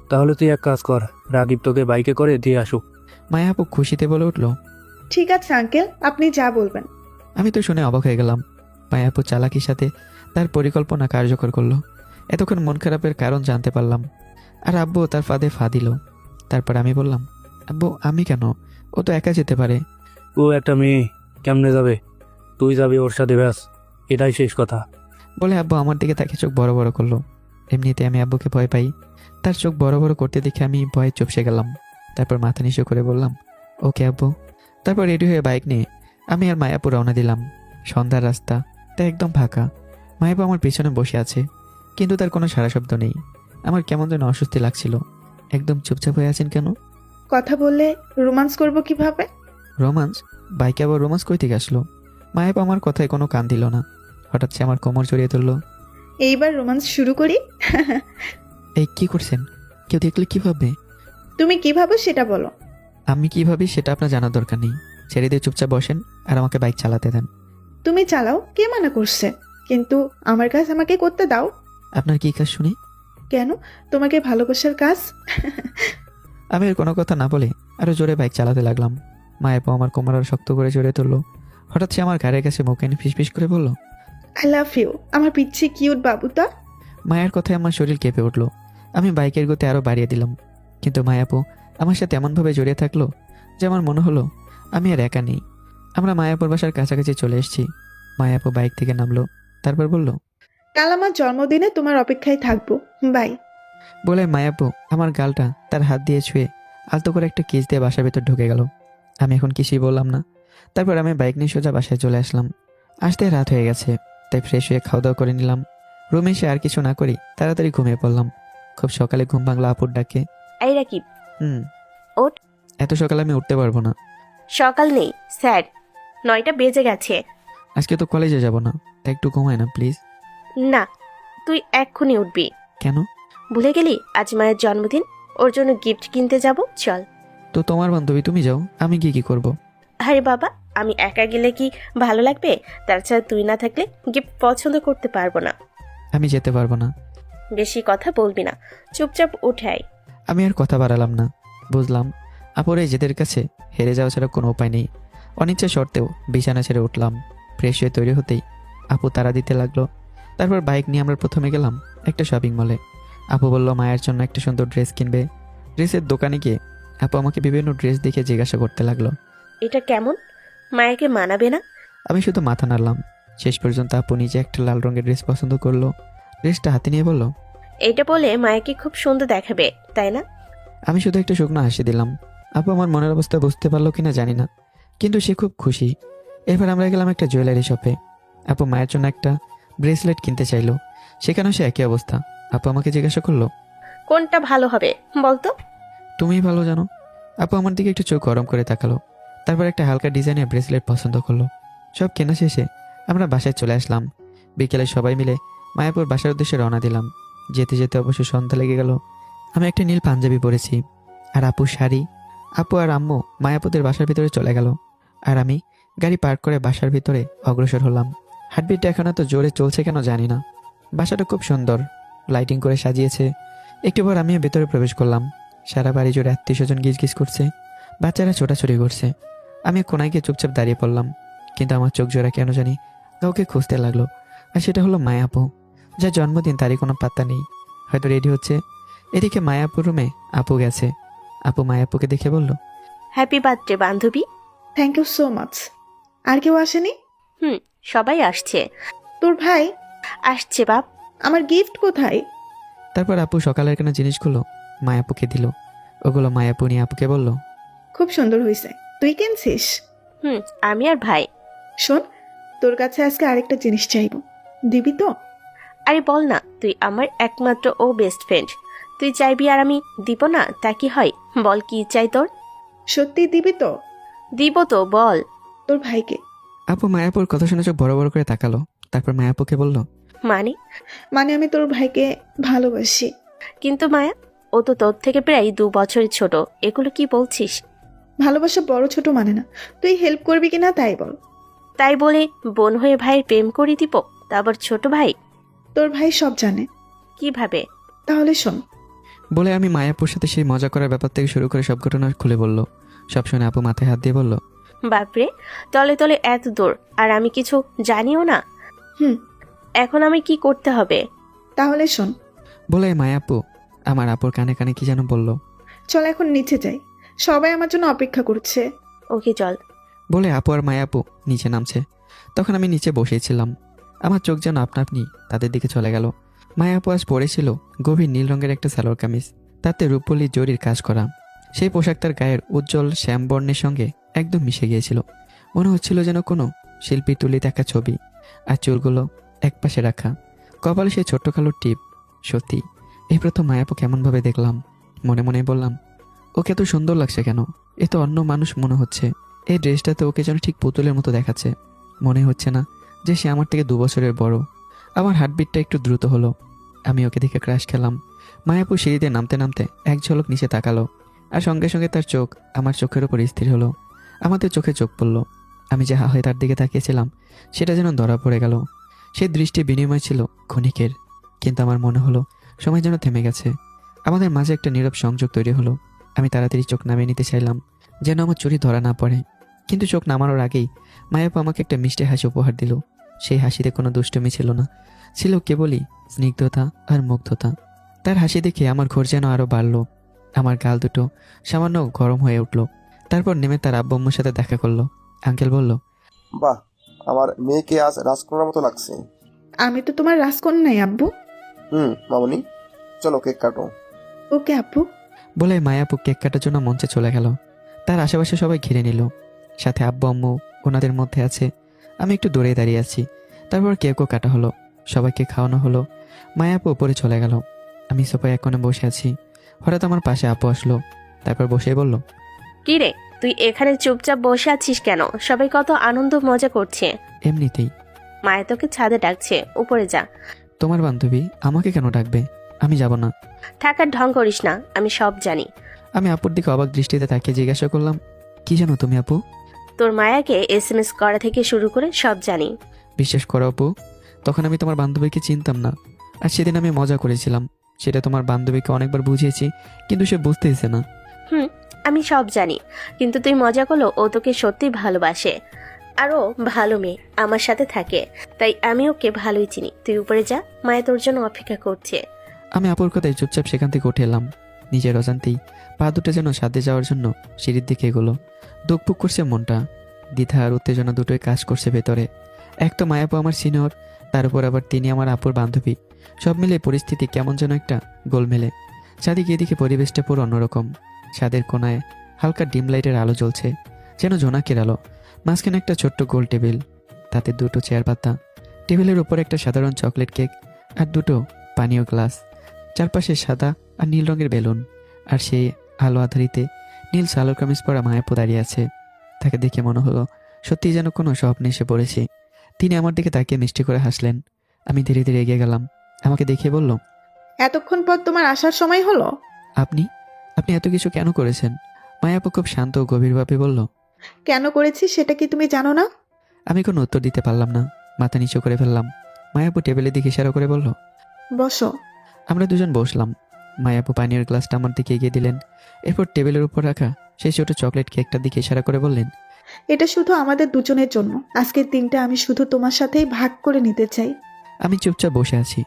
তাহলে তুই এক কাজ কর, রাগিব তোকে বাইকে করে দিয়ে আসুক। মায়াপু খুশিতে বলে উঠলো, ঠিক আছে আঙ্কেল, আপনি যা বলবেন। আমি তো শুনে অবাক হয়ে গেলাম। মায়াপু চালাকির সাথে তার পরিকল্পনা কার্যকর করলো। এতক্ষণ মন খারাপের কারণ জানতে পারলাম, আর আব্বু তার ফাঁদে ফা দিল। তারপর আমি বললাম, আব্বু আমি কেন, ও তো একা যেতে পারে। ও একটা মেয়ে, কেমনে যাবে? তুই যাবি ওর সাথে, ব্যাস, এটাই শেষ কথা। বলে আব্বু আমার দিকে তাকে চোখ বড় বড় করলো। এমনিতে আমি আব্বুকে ভয় পাই, তার চোখ বড় বড় করতে দেখে আমি ভয়ে চুপসে গেলাম। তারপর মাথা নিচু করে বললাম, ওকে আব্বু। তারপর রেডি হয়ে বাইক নিয়ে আমি আর মায়াপু রওনা দিলাম। সন্ধ্যার রাস্তা, তা একদম ফাঁকা। মায়াপু আমার পিছনে বসে আছে, কিন্তু তার কোনো সারা শব্দ নেই। আমার কেমন যেন অস্বস্তি লাগছিল। একদম চুপচাপ হয়ে আছেন কেন? কথা বললে রোমান্স করব কিভাবে? রোমান্স? বাইকে আবার রোমান্স কই থেকে আসলো? মায়াপু আমার কথায় কোনো কান দিল না। হঠাৎ সে আমার কোমর জড়িয়ে ধরলো। এইবার রোমান্স শুরু করি। এই কি করছেন? কেউ দেখলে কি ভাববে? তুমি কি ভাবো সেটা বলো। আমি কি ভাবি সেটা আপনার জানার দরকার নেই। ছেড়ে দিয়ে চুপচাপ বসেন আর আমাকে বাইক চালাতে দেন। তুমি চালাও, কে মানা করছে? কিন্তু আমার কাজ আমাকে করতে দাও। আপনার কি কাজ শুনি? কেন? তোমাকে ভালোবাসার কাজ। আমি এর কোনো কথা না বলে আরো জোরে বাইক চালাতে লাগলাম। মায়াপু আমার কোমর আর শক্ত করে জড়িয়ে ধরলো। হঠাৎ সে আমার গাড়ির কাছে মুখ এনে ফিসফিস করে বলল, আই লাভ ইউ, আমার পিচ্ছি কিউট বাবুটা। মায়ের কথায় আমার শরীর কেঁপে উঠল। আমি বাইকের গতি আরো বাড়িয়ে দিলাম, কিন্তু মায়াপু আমার সাথে এমনভাবে জড়িয়ে থাকলো যে আমার মনে হলো আমি আর একা নেই। আমরা মায়াপুর বাসার কাছাকাছি চলে এসেছি। মায়াপু বাইক থেকে নামলো, তারপর বলল, কাল আমার জন্মদিনে তোমার অপেক্ষায় থাকবো, বাই। বলে মায়াপু আমার গালটা তার হাত দিয়ে ছুঁয়ে আলতো করে একটা কিস দিয়ে বাসার ভেতর ঢুকে গেল। আমি এখন কিছুই বললাম না। তারপর আমি বাইক নিয়ে সোজা বাসায় চলে আসলাম। আসতে রাত হয়ে গেছে, তাই ফ্রেশ হয়ে খাওয়া দাওয়া করে নিলাম। রুমে এসে আর কিছু না করি তাড়াতাড়ি ঘুমিয়ে পড়লাম। খুব সকালে ঘুম ভাঙলো আপুর ডাকে। এই রাকিব, হুম। ওঠ। এত সকালে আমি উঠতে পারবো না। সকাল নেই স্যার, 9টা বেজে গেছে। আজকে তো কলেজে যাব না, তাই একটু ঘুমায় না প্লিজ। না, তুই এক্ষুনি উঠবি। কেন? ভুলে গেলি আজ মায়ের জন্মদিন, ওর জন্য গিফট কিনতে যাব, চল। তো তোমার বান্ধবী, তুমি যাও, আমি কি করব? আরে বাবা, আমি একা গেলে কি ভালো লাগবে? তাছাড়া তুই না থাকলে গিফট পছন্দ করতে পারবো না। আমি যেতে পারবো না। বেশি কথা বলবি না, চুপচাপ উঠে আয়। আমি আর কথা বাড়ালাম না। বুঝলাম আপুর এই জেদের কাছে হেরে যাওয়া ছাড়া কোনো উপায় নেই। অনিচ্ছা সত্ত্বেও বিছানা ছেড়ে উঠলাম। ফ্রেশ হয়ে তৈরি হতেই আপু তাড়া দিতে লাগলো। তারপর বাইক নিয়ে আমরা প্রথমে গেলাম একটা শপিং মলে। আপু বলল মায়ের জন্য একটা সুন্দর ড্রেস কিনবে। ড্রেসের দোকানে গিয়ে আপু আমাকে বিভিন্ন ড্রেস দেখে জিজ্ঞাসা করতে লাগলো, এটা কেমন? মায়াকে মানাবে না? আমি শুধু মাথা নাড়লাম। শেষ পর্যন্ত আপু নিজে একটা লাল রঙের ড্রেস পছন্দ করলো। ড্রেসটা হাতে নিয়ে বলল, এটা বলে মায়াকে খুব সুন্দর দেখাবে, তাই না? আমি শুধু একটা শুকনো হাসি দিলাম। আপু আমার মনের অবস্থা বুঝতে পারলো কিনা জানি না, কিন্তু সে খুব খুশি। এরপর আমরা গেলাম একটা জুয়েলারি শপে। আপু মায়ের জন্য একটা ব্রেসলেট কিনতে চাইলো। সেখানেও সে একই অবস্থা। আপু আমাকে জিজ্ঞাসা করলো, কোনটা ভালো হবে বলতো? তুমিই ভালো জানো। আপু আমার দিকে একটু চোখ গরম করে তাকালো। তারপর একটা হালকা ডিজাইনের ব্রেসলেট পছন্দ করলো। সব কেনা শেষে আমরা বাসায় চলে আসলাম। বিকেলে সবাই মিলে মায়াপুর বাসার উদ্দেশ্যে রওনা দিলাম। যেতে যেতে অবশ্য সন্ধ্যা লেগে গেল। আমি একটা নীল পাঞ্জাবি পরেছি আর আপুর শাড়ি। আপু আর আম্মু মায়াপুদের বাসার ভিতরে চলে গেল, আর আমি গাড়ি পার্ক করে বাসার ভিতরে অগ্রসর হলাম। হার্টবিটটা এখন এত জোরে চলছে কেন জানি না। বাসাটা খুব সুন্দর, লাইটিং করে সাজিয়েছে। একটু পর আমিও ভেতরে প্রবেশ করলাম। সারা বাড়ি জুড়ে আত্মীয় স্বজন গিজগিজ করছে, বাচ্চারা ছোটাছুটি করছে। আমি কোনায় গিয়ে চুপচাপ দাঁড়িয়ে পড়লাম, কিন্তু আমার চোখ জোড়া কেন জানি কাউকে খুঁজতে লাগলো। আর সেটা হলো মায়াপু, যার জন্মদিন তারই কোনো পাত্তা নেই। হয়তো রেডি হচ্ছে। এদিকে মায়াপুর রুমে আপু গেছে। আপু মায়াপুকে দেখে বলল, হ্যাপি বার্থডে বান্ধবী। Thank you so much. আর কেউ আসেনি? সবাই আসছে। তোর ভাই? আসছে বাপ। আমার গিফট কোথায়? তারপর আপু সকালের কেনা জিনিসগুলো মায়াপুকে দিল। ওগুলো মায়াপু নিয়ে আপুকে বলল, খুব সুন্দর হয়েছে, তুই কিনছিস? আমি আর ভাই। শোন, তোর কাছে আজকে আরেকটা জিনিস চাইবো, দিবি তো? আরে বল না, তুই আমার একমাত্র ও বেস্ট ফ্রেন্ড। তুই চাইবি আর আমি দিব না, তা কি হয়? বল কি চাই তোর। সত্যি দিবি তো? দিব তো, বল। তোর ভাইকে। আপু মায়াপুর কথা শুনে চোখ বড় বড় করে তাকালো। তারপর মায়াপুকে বলল, মানে? মানে আমি তোর ভাইকে ভালোবাসি। কিন্তু মায়া, ও তো তোর থেকে প্রায় 2 বছরের ছোট। এগুলো কি বলছিস? ভালোবাসা বড় ছোট মানে না। তুই হেল্প করবি কিনা তাই বল। তাই বলে বোন হয়ে ভাইয়ের প্রেম করে দিব? তা আবার ছোট ভাই? তোর ভাই সব জানে। কিভাবে? তাহলে শোন। বলে আমি মায়াপুর সাথে সেই মজা করার ব্যাপার থেকে শুরু করে সব ঘটনা খুলে বলল। সব শুনে আপু মাথায় হাত দিয়ে বলল, বাপরে, তলে তলে এত দূর, আর আমি কিছু জানিও না। হুম। এখন আমি কি করতে হবে? তাহলে শোন। বলে মায়াপু আমার আপুর কানে কানে কি যেন বলল। চল এখন নিচে যাই, সবাই আমার জন্য অপেক্ষা করছে। ওকে চল। বলে আপু আর মায়াপু নিচে নামছে। তখন আমি নিচে বসেছিলাম। আমার চোখ যেন আপনা আপনি তাদের দিকে চলে গেল। মায়াপু আজ পরেছিল গভীর নীল রঙের একটা সালোয়ার কামিজ, তাতে রূপলি জরির কাজ করা। সেই পোশাক তার গায়ের উজ্জ্বল শ্যামবর্ণের সঙ্গে একদম মিশে গিয়েছিল। মনে হচ্ছিল যেন কোনো শিল্পী তুলি দেখা ছবি। আর চুলগুলো একপাশে রাখা, কপালে সেই ছোট্ট কালো টিপ। সত্যি এই প্রথম মায়াপু কেমনভাবে দেখলাম। মনে মনে বললাম, ওকে এত সুন্দর লাগছে কেন? এ তো অন্য মানুষ মনে হচ্ছে। এই ড্রেসটাতে ওকে যেন ঠিক পুতুলের মতো দেখাচ্ছে। মনে হচ্ছে না যে সে আমার থেকে 2 বছরের বড়। আমার হার্টবিটটা একটু দ্রুত হলো। আমি ওকে দেখে ক্রাশ খেলাম। মায়াপু সিঁড়িতে নামতে নামতে এক ঝলক নিচে তাকালো, আর সঙ্গে সঙ্গে তার চোখ আমার চোখের উপর স্থির হলো। আমাদের চোখে চোখ পড়ল। আমি যে হা হয়ে তার দিকে তাকিয়েছিলাম সেটা যেন ধরা পড়ে গেল। সেই দৃষ্টি বিনিময় ছিল ক্ষণিকের, কিন্তু আমার মনে হলো সময় যেন থেমে গেছে। আমাদের মাঝে একটা নীরব সংযোগ তৈরি হলো। আমি তাড়াতাড়ি চোখ নামিয়ে নিতে চাইলাম যেন আমার চুরি ধরা না পড়ে, কিন্তু চোখ নামানোর আগেই মায়াপু আমাকে একটা মিষ্টি হাসি উপহার দিল। সেই হাসিতে কোনো দুষ্টুমি ছিল না, ছিল কেবলই স্নিগ্ধতা আর মুগ্ধতা। তার হাসি দেখে আমার ঘোর যেন আরও বাড়ল। আমার গাল দুটো সামান্য গরম হয়ে উঠল। তারপর নেমে তার আব্বু আম্মুর সাথে দেখা করলো। আঙ্কেল বলল, বাহ, আমার মেয়েকে আজ রাজকন্যার মতো লাগছে। আমি তো তোমার রাজকন্যাই আব্বু। মামনি, চলো কেক কাটো। ওকে আব্বু। বলে মায়াপু কেক কাটার জন্য মঞ্চে চলে গেল। তার আশেপাশে সবাই ঘিরে নিল, সাথে আব্বু আম্মু ওনাদের মধ্যে আছে। আমি একটু দূরে দাঁড়িয়ে আছি। তারপর কেকও কাটা হলো, সবাইকে খাওয়ানো হলো। মায়াপু উপরে চলে গেল। আমি সোফায় এক কোণে বসে আছি। হঠাৎ আমার পাশে আপু আসলো। তারপর বসেই বলল, কি রে, তুই এখানে চুপচাপ বসে আছিস কেন? সবাই কত আনন্দ মজা করছে। এমনিতেই। মায়া তোকে ছাদে ডাকছে, উপরে যা। তোমার বান্ধবী আমাকে কেন ডাকবে? আমি যাব না। থাকার ঢং করিস না, আমি সব জানি। আমি আপুর দিকে অবাক দৃষ্টিতে তাকিয়ে জিজ্ঞাসা করলাম, কি জানো তুমি আপু? তোর মায়াকে SMS করা থেকে শুরু করে সব জানি। বিশ্বাস করো আপু, তখন আমি তোমার বান্ধবীকে চিনতাম না। আর সেদিন আমি মজা করেছিলাম, সেটা তোমার বান্ধবীকে অনেকবার বুঝিয়েছি, কিন্তু সে বুঝতেইছে না। আমি সব জানি, কিন্তু তুই মজা করলো ও তোকে সত্যি ভালোবাসে। আরও ভালো মেয়ে আমার সাথে থাকে, তাই আমি ওকে ভালোই চিনি। তুই উপরে যা, মায়া তোর জন্য অপেক্ষা করছে। আমি আপুর কথায় চুপচাপ সেখান থেকে উঠে এলাম। নিজের অজান্তেই পা দুটো যেন সাথে যাওয়ার জন্য সিঁড়ির দিকে এগোলো। দুকপুক করছে মনটা, দ্বিধা আর উত্তেজনা দুটোই কাজ করছে ভেতরে। এক তো মায়াপু আমার সিনিয়র, তার উপর আবার তিনি আমার আপুর বান্ধবী। সব মিলে পরিস্থিতি কেমন যেন একটা গোলমেলে। চারদিকে এদিকে পরিবেশটা পুরো অন্যরকম। ছাদের কোনায় হালকা ডিম লাইটের আলো জ্বলছে, যেন জোনাকের আলো। মাঝখানে একটা ছোট্ট গোল টেবিল, তাতে 2টো চেয়ার পাতা। টেবিলের উপর একটা সাধারণ চকলেট কেক আর 2টো পানীয় গ্লাস। চারপাশে সাদা আর নীল রঙের বেলুন। আর সেই আলো আধারিতে নীল সালোয়ার কামিজ পরা মায়াপু দাঁড়িয়ে আছে। তাকে দেখে মনে হলো সত্যিই যেন কোনো স্বপ্নে এসে পড়েছি। তিনি আমার দিকে তাকিয়ে মিষ্টি করে হাসলেন। আমি ধীরে ধীরে এগিয়ে গেলাম। আমাকে দেখিয়ে বলল, এতক্ষণ পর তোমার আসার সময় হলো? আপনি আপনি এত কিছু কেন করেছেন? মায়াপু খুব শান্ত ও গভীরভাবে বলল। কেন করেছি সেটা কি তুমি জানো না? আমি কোনো উত্তর দিতে পারলাম না, মাথা নিচু করে ফেললাম। মায়াপু টেবিলের দিকে ইশারা করে বলল, বসো। আমরা দুজন বসলাম। মায়াপু পানীয়ের গ্লাসটা আমার দিকে এগিয়ে দিলেন। এরপর টেবিলের উপর রাখা সেই ছোট চকলেট কেকটার দিকে ইশারা করে বললেন, এটা শুধু আমাদের দুজনের জন্য। আজকের দিনটা আমি শুধু তোমার সাথেই ভাগ করে নিতে চাই। আমি চুপচাপ বসে আছি।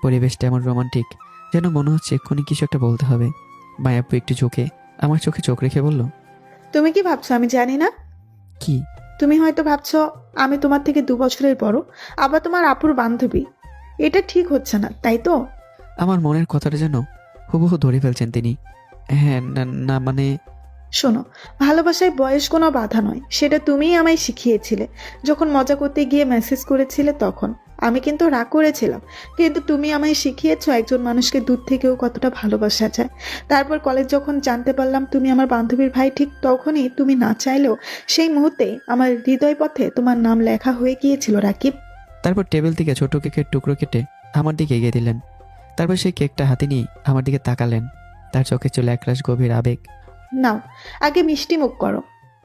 পরিবেশটা এমন রোমান্টিক যেন মনে হচ্ছে এক্ষুনি কিছু একটা বলতে হবে। মায়াপু একটু ঝুঁকে আমার চোখে চোখ রেখে বলল, তুমি কি ভাবছো আমি জানি না? কি? তুমি হয়তো ভাবছো আমি তোমার থেকে 2 বছরের বড়, আবার তোমার আপুর বান্ধবী। এটা ঠিক হচ্ছে না, তাই তো? আমার মনের কথাটা যেন হুবহু ধরে ফেলছেন তিনি। হ্যাঁ, না না মানে শোনো, ভালোবাসায় বয়স কোনো বাধা নয়, সেটা তুমিই আমায় শিখিয়েছিলে। যখন মজা করতে গিয়ে মেসেজ করেছিলে তখন আমি কিন্তু রাগ করেছিলাম, কিন্তু তুমি আমায় শিখিয়েছো একজন মানুষকে দূর থেকেও কতটা ভালোবাসা যায়। তারপর কলেজ যখন জানতে পারলাম তুমি আমার বান্ধবীর ভাই, ঠিক তখনই তুমি না চাইলেও সেই মুহূর্তে আমার হৃদয় পথে তোমার নাম লেখা হয়ে গিয়েছিল রাকিব। তারপর টেবিল থেকে ছোট কেকের টুকরো কেটে আমার দিকে এগিয়ে দিলেন। তারপর সেই কেকটা হাতে নিয়ে আমার দিকে তাকালেন। তার চোখে ছিল একরাশ গভীর আবেগ। নাও, আগে মিষ্টি মুখ করো।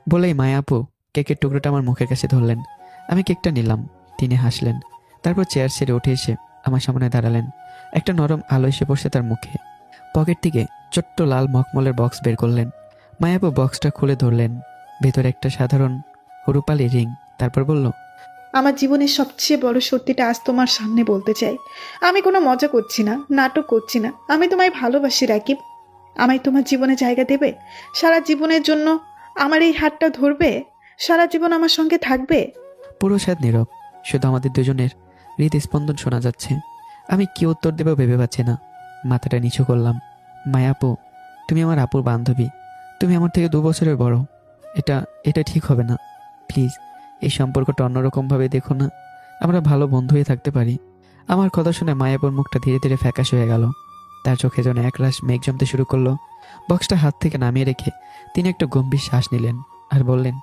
বলেই মায়া আপু কেকের টুকরোটা আমার মুখের কাছে ধরলেন। আমি কেকটা নিলাম। তিনি হাসলেন। তারপর চেয়ার ছেড়ে উঠে এসে আমার সামনে দাঁড়ালেন। একটা নরম আলো এসে পড়ছে তার মুখে। পকেট থেকে ছোট্ট লাল মখমলের বক্স বের করলেন। মায়াপু বক্সটা খুলে ধরলেন। ভেতরে একটা সাধারণ রূপালি রিং। তারপর বলল, আমার জীবনের সবচেয়ে বড় সত্যিটা আজ তোমার সামনে বলতে চাই। আমি কোনো মজা করছি না, নাটক করছি না। আমি তোমায় ভালোবাসি রাকিব। আমায় তোমার জীবনে জায়গা দেবে? সারা জীবনের জন্য আমার এই হাতটা ধরবে? সারা জীবন আমার সঙ্গে থাকবে? পুরো সাদ নীরব। শুধু আমাদের দুজনের হৃদস্পন্দন শোনা যাচ্ছে। আমি কি উত্তর দেবো ভেবে পাচ্ছি না। মাথাটা নিচু করলাম। মায়াপু, তুমি আমার আপুর বান্ধবী। তুমি আমার থেকে 2 বছরের বড়। এটা এটা ঠিক হবে না। প্লিজ এই সম্পর্কটা অন্যরকমভাবে দেখো না। আমরা ভালো বন্ধু হয়ে থাকতে পারি। আমার কথা শুনে মায়াপুর মুখটা ধীরে ধীরে ফ্যাকাশ হয়ে গেল। তার চোখে যেন একরাশ মেঘ জমতে শুরু করলো। বক্সটা হাত থেকে নামিয়ে রেখে তিনি একটা গম্ভীর শ্বাস নিলেন আর বললেন,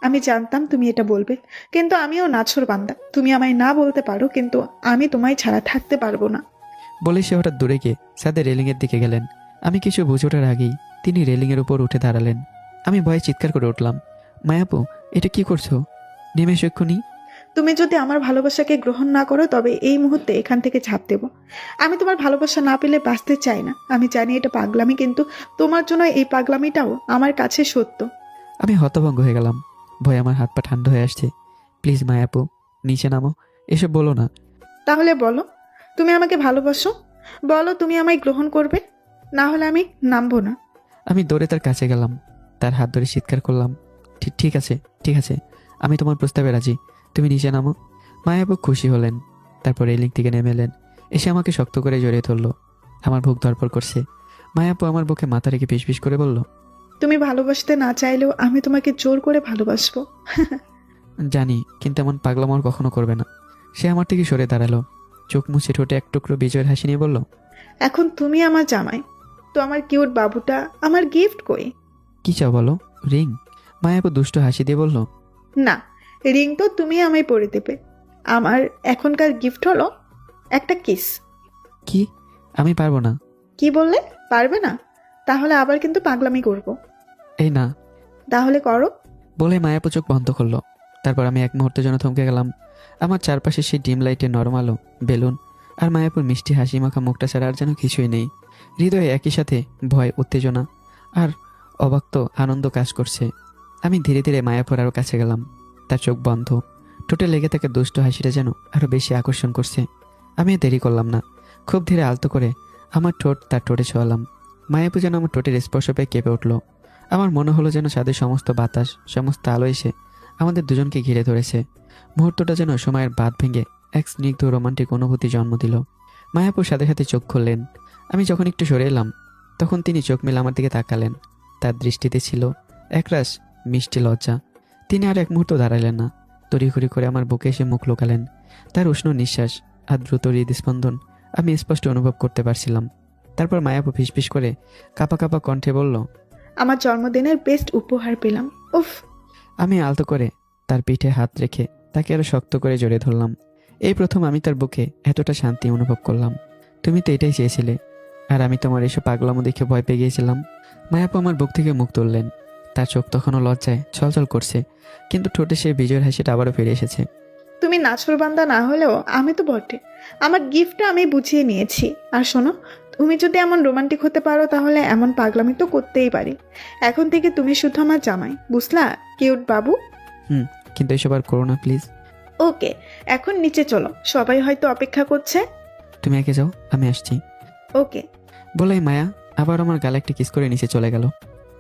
আমি জানতাম তুমি এটা বলবে, কিন্তু আমিও নাছর বান্দা। তুমি আমায় না বলতে পারো, কিন্তু আমি তোমায় ছাড়া থাকতে পারবো না। বলে সে হঠাৎ দূরে গিয়ে ছাদের রেলিংয়ের দিকে গেলেন। আমি কিছু বুঝে ওঠার আগেই তিনি রেলিংয়ের উপর উঠে দাঁড়ালেন। আমি ভয়ে চিৎকার করে উঠলাম, মায়াপু, এটা কি করছো? নেমে এসো এক্ষুনি। তুমি যদি আমার ভালোবাসাকে গ্রহণ না করো, তবে এই মুহূর্তে এখান থেকে ঝাঁপ দেবো। আমি তোমার ভালোবাসা না পেলে বাঁচতে চাই না। আমি জানি এটা পাগলামি, কিন্তু তোমার জন্য এই পাগলামিটাও আমার কাছে সত্য। আমি হতভঙ্গ হয়ে গেলাম। ভয়ে আমার হাত পা ঠান্ডা হয়ে আসছে। প্লিজ মায়াপু, নিচে নামো। এসব বলো না। তাহলে বলো, তুমি আমাকে ভালোবাসো? বলো তুমি আমায় গ্রহণ করবে? না হলে আমি নামবো না। আমি দৌড়ে তার কাছে গেলাম। তার হাত ধরে চিৎকার করলাম, ঠিক আছে, ঠিক আছে, আমি তোমার প্রস্তাবে রাজি। তুমি নিচে নামো। মায়াপু খুশি হলেন। তারপর রেলিং থেকে নেমে এলেন। এসে আমাকে শক্ত করে জড়িয়ে ধরলো। আমার বুক ধরপড় করছে। মায়াপু আমার বুকে মাথা রেখে ফিসফিস করে বলল, তুমি ভালোবাসতে না চাইলেও আমি তোমাকে জোর করে ভালোবাসবো। জানি, কিন্তু এমন পাগলাম আর কখনো করবে না। সে আমার থেকে সরে দাঁড়ালো। চোখ মুছে ঠোঁটে এক টুকরো বিজয়ের হাসি নিয়ে বলল, এখন তুমি আমার জামাই, তো আমার কিউট বাবুটা, আমার গিফট কই? কি চাও বলো? রিং? মায়াপু দুষ্ট হাসি দিয়ে বলল, না, রিং তো তুমি আমায় পরে দেবে। আমার এখনকার গিফট হলো একটা কিস। কি? আমি পারবো না। কি বললে? পারবে না? তাহলে আবার কিন্তু পাগলামি করব। এই না। তাহলে করো। বলে মায়াপু চোখ বন্ধ করলো। তারপর আমি এক মুহূর্তের জন্য থমকে গেলাম। আমার চারপাশে সেই ডিম লাইটের নরম আলো, বেলুন আর মায়াপুর মিষ্টি হাসি মাখা মুখটা ছাড়া আর যেন কিছুই নেই। হৃদয়ে একই সাথে ভয়, উত্তেজনা আর অবাক্ত আনন্দ কাজ করছে। আমি ধীরে ধীরে মায়াপুর আরও কাছে গেলাম। তার চোখ বন্ধ। ঠোঁটে লেগে থাকা দুষ্ট হাসিটা যেন আরও বেশি আকর্ষণ করছে। আমি আর দেরি করলাম না। খুব ধীরে আলতো করে আমার ঠোঁট তার ঠোঁটে ছোঁয়ালাম। মায়াপু যেন আমার ঠোঁটের স্পর্শ পেয়ে কেঁপে উঠল। আমার মনে হলো যেন ছাদের সমস্ত বাতাস, সমস্ত আলো এসে আমাদের দুজনকে ঘিরে ধরেছে। মুহূর্তটা যেন সময়ের বাঁধ ভেঙে এক স্নিগ্ধ রোমান্টিক অনুভূতি জন্ম দিল। মায়াপুর সাথে সাথে চোখ খুললেন। আমি যখন একটু সরে এলাম, তখন তিনি চোখ মেলে আমার দিকে তাকালেন। তার দৃষ্টিতে ছিল একরাশ মিষ্টি লজ্জা। তিনি আর এক মুহূর্ত দাঁড়ালেন না। তড়িঘড়ি করে আমার বুকে এসে মুখ লুকালেন। তার উষ্ণ নিঃশ্বাস আর দ্রুত হৃদস্পন্দন আমি স্পষ্ট অনুভব করতে পারছিলাম। তারপর মায়াপু ফিসফিস করে কাঁপা কাঁপা কণ্ঠে বলল, আমার জন্মদিনের বেস্ট উপহার পেলাম। উফ। আমি আলতো করে তার পিঠে হাত রেখে তাকে আরো শক্ত করে জড়িয়ে ধরলাম। এই প্রথম আমি তার বুকে এতটা শান্তি অনুভব করলাম। তুমি তো এটাই চেয়েছিলে, আর আমি তোমার এসব পাগলামো দেখে ভয় পেয়ে গিয়েছিলাম। মায়াপু আমার বুক থেকে মুখ তুললেন। তার চোখ তখনও লজ্জায় ছলছল করছে, কিন্তু ঠোঁটে সে বিজয়ের হাসিটা আবারও ফিরে এসেছে। তুমি নাছরবান্দা না হলেও আমি তো বটে। আমার গিফটটা আমি বুঝিয়ে নিয়েছি। আর শোনো, তুমি যদি এমন রোমান্টিক হতে পারো, তাহলে এমন পাগলামি তো করতেই পারি। এখন থেকে তুমি শুধু আমার জামাই, বুঝলা কিউট বাবু? কিন্তু এসব আর করো না প্লিজ। ওকে, এখন নিচে চলো, সবাই হয়তো অপেক্ষা করছে। তুমি একে যাও, আমি আসছি। ওকে। বলে মায়া আবার আমার গালে একটা কিস করে নিচে চলে গেল।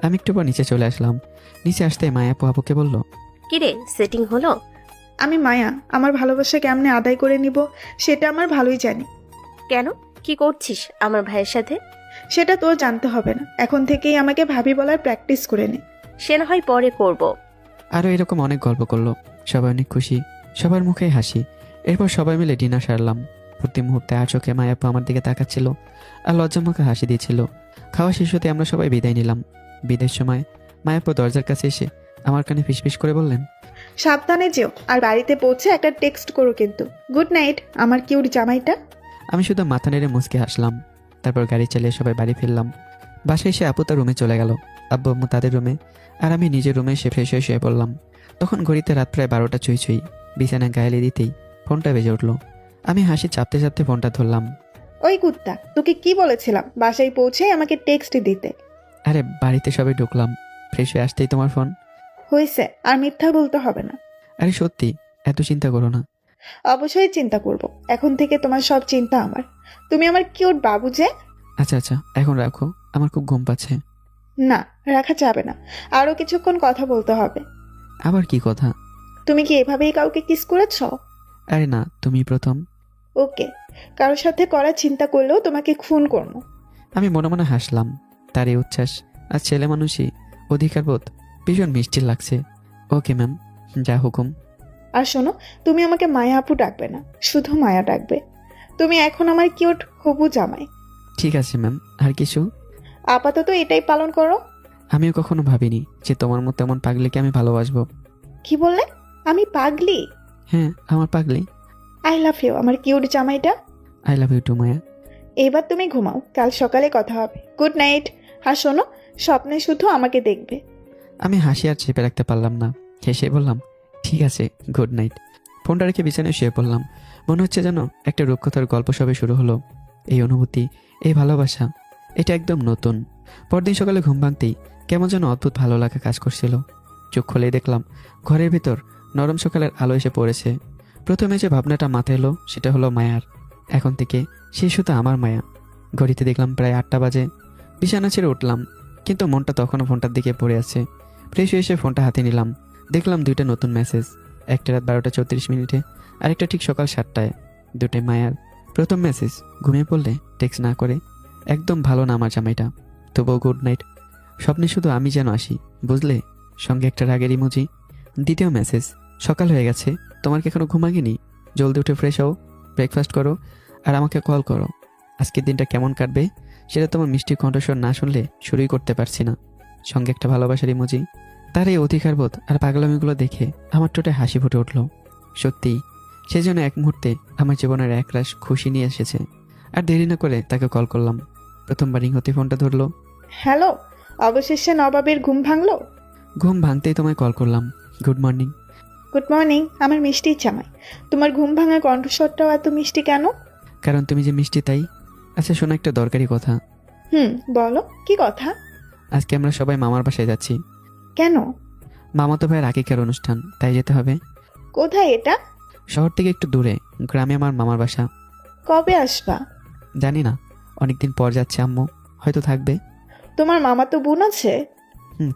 আমি একটু পর নিচে চলে আসলাম। নিচে আসতে মায়াপু আপুকে বলল, কিরে, সেটিং হলো? আমি মায়া, আমার ভালোবাসা কেমনে আদায় করে নিব সেটা আমার ভালোই জানি। কেন, কি করছিস আমার ভাইয়ের সাথে? সেটা তোর জানতে হবে না। এখন থেকেই আমাকে ভাবি বলার প্র্যাকটিস করে নে। সে না হয় পরে করব। আরও এরকম অনেক গল্প করলো। সবাই অনেক খুশি, সবার মুখে হাসি। এরপর সবাই মিলে ডিনার সারলাম। প্রতি মুহূর্তে আর চোখে মায়াপু আমার দিকে তাকাচ্ছিল আর লজ্জামুখে হাসি দিয়েছিল। খাওয়া শেষ হতে আমরা সবাই বিদায় নিলাম। বিদায়ের সময় মায়াপু দরজার কাছে এসে আমার কানে ফিসফিস করে বললেন, সাবধানে যেও, আর বাড়িতে পৌঁছে একটা টেক্সট করো কিন্তু। গুড নাইট আমার কিউট জামাইটা। আমি শুধু মাথা নেড়ে মুচকে হাসলাম। তারপর গাড়ি চালিয়ে সবাই বাড়ি ফিরলাম। বাসায় এসে আপু তার রুমে চলে গেল, আব্বু আম্মু তাদের রুমে, আর আমি নিজের রুমে এসে ফ্রেশ হয়ে শুয়ে পড়লাম। তখন ঘড়িতে রাত প্রায় 12টা ছুঁই ছুঁই। বিছানায় গায়ে দিতেই ফোনটা বেজে উঠলো। আমি হাসি চাপতে চাপতে ফোনটা ধরলাম। ওই কুত্তা, তোকে কি বলেছিলাম বাসায় পৌঁছে আমাকে টেক্সট দিতে? আরে বাড়িতে সবাই ঢুকলাম, ফ্রেশ হয়ে আসতেই তোমার ফোন। হয়েছে, আর মিথ্যা বলতে হবে না। আরে সত্যি, এত চিন্তা করো না। অবশ্যই চিন্তা করব, এখন থেকে তোমার সব চিন্তা আমার। তুমি আমার কিউট বাবু যে। আচ্ছা আচ্ছা, এখন রাখো, আমার খুব ঘুম পাচ্ছে। না, রাখা যাবে না, আরো কিছুক্ষণ কথা বলতে হবে। আবার কি কথা? তুমি কি এভাবেই কাউকে কিস করেছ? আরে না, তুমি প্রথম। ওকে, কারোর সাথে করার চিন্তা করলেও তোমাকে খুন করবো। আমি মনে মনে হাসলাম। তার এই উচ্ছ্বাস আর ছেলে মানুষই অধিকারবোধ ভীষণ মিষ্টি লাগছে। ওকে ম্যাম, যা হুকুম। আর শোনো, তুমি আমাকে মায়া আপু ডাকবে না, শুধু মায়া ডাকবে। তুমি এখন আমার কিউট হবু জামাই। ঠিক আছে ম্যাম, আর কিছু? আপাতত এটাই পালন করো। আমিও কখনো ভাবিনি যে তোমার মতো এমন পাগলিকে আমি ভালোবাসবো। কি বললে? আমি পাগলি? হ্যাঁ, আমার পাগলি। আই লাভ ইউ আমার কিউট জামাইটা। I love you too Maya. এবার তুমি ঘুমাও, কাল সকালে কথা হবে। Good night. আর শোনো, স্বপ্নে শুধু আমাকে দেখবে। আমি হাসি আর চেপে রাখতে পারলাম না, হেসে বললাম ঠিক আছে, গুড নাইট। ফোনটা রেখে বিছানায় শুয়ে পড়লাম। মনে হচ্ছে যেন একটা রূপকথার গল্প সবে শুরু হলো। এই অনুভূতি, এই ভালোবাসা, এটা একদম নতুন। পরদিন সকালে ঘুম ভাঙতেই কেমন যেন অদ্ভুত ভালো লাগা কাজ করছিল। চোখ খুলেই দেখলাম ঘরের ভিতর নরম সকালের আলো এসে পড়েছে। প্রথমে যে ভাবনাটা মাথায় এলো সেটা হলো মায়ার। এখন থেকে সে শুধু আমার মায়া। ঘড়িতে দেখলাম প্রায় 8টা বাজে। বিছানা ছেড়ে উঠলাম, কিন্তু মনটা তখনও ফোনটার দিকে পড়ে আছে। ফ্রেশ হয়ে এসে ফোনটা হাতে নিলাম। দেখলাম 2টা নতুন মেসেজ, একটা রাত 12টা 34 মিনিটে, আরেকটা ঠিক সকাল 7টায়। দুটোই মায়ার। প্রথম মেসেজ, ঘুমিয়ে পড়লে টেক্সট না করে, একদম ভালো না আমার জামাইটা, তবুও গুড নাইট। স্বপ্নে শুধু আমি যেন আসি, বুঝলে, সঙ্গে একটা রাগের ইমোজি। দ্বিতীয় মেসেজ, সকাল হয়ে গেছে, তোমার কি এখনো ঘুম ভাঙেনি? জলদি উঠে ফ্রেশ হও, ব্রেকফাস্ট করো, আর আমাকে কল করো। আজকের দিনটা কেমন কাটবে সেটা তোমার মিষ্টি কণ্ঠস্বর না শুনলে শুরুই করতে পারছি না। সঙ্গে একটা ভালোবাসার ইমোজি। তার এই অধিকারবোধ আর পাগলামিগুলো দেখে আমার ঠোঁটে হাসি ফুটে উঠল। সত্যিই সে যেন এক মুহূর্তে আমার জীবনের একরাশ খুশি নিয়ে এসেছে। আর দেরি না করে তাকে কল করলাম। প্রথমবার রিং হতে ফোনটা ধরলো। হ্যালো, অবশেষে নবাবের ঘুম ভাঙলো। ঘুম ভাঙতেই তোমায় কল করলাম। Good morning. গুড মর্নিং আমার মিষ্টি জামাই। তোমার ঘুম ভাঙা কণ্ঠস্বরটাও এত মিষ্টি কেন? কারণ তুমি যে মিষ্টি তাই। আচ্ছা শোনো, একটা দরকারি কথা। বলো, কি কথা? আজকে আমরা সবাই মামার বাসায় যাচ্ছি। কেন? মামাতো ভাইয়ের আকিকার অনুষ্ঠান, তাই যেতে হবে। কোথায় এটা? শহর থেকে একটু দূরে, গ্রামে আমার মামার বাসা। কবে আসবা? জানি না, অনেকদিন পর যাচ্ছে আম্মু, হয়তো থাকবে। তোমার মামা তো বোন আছে?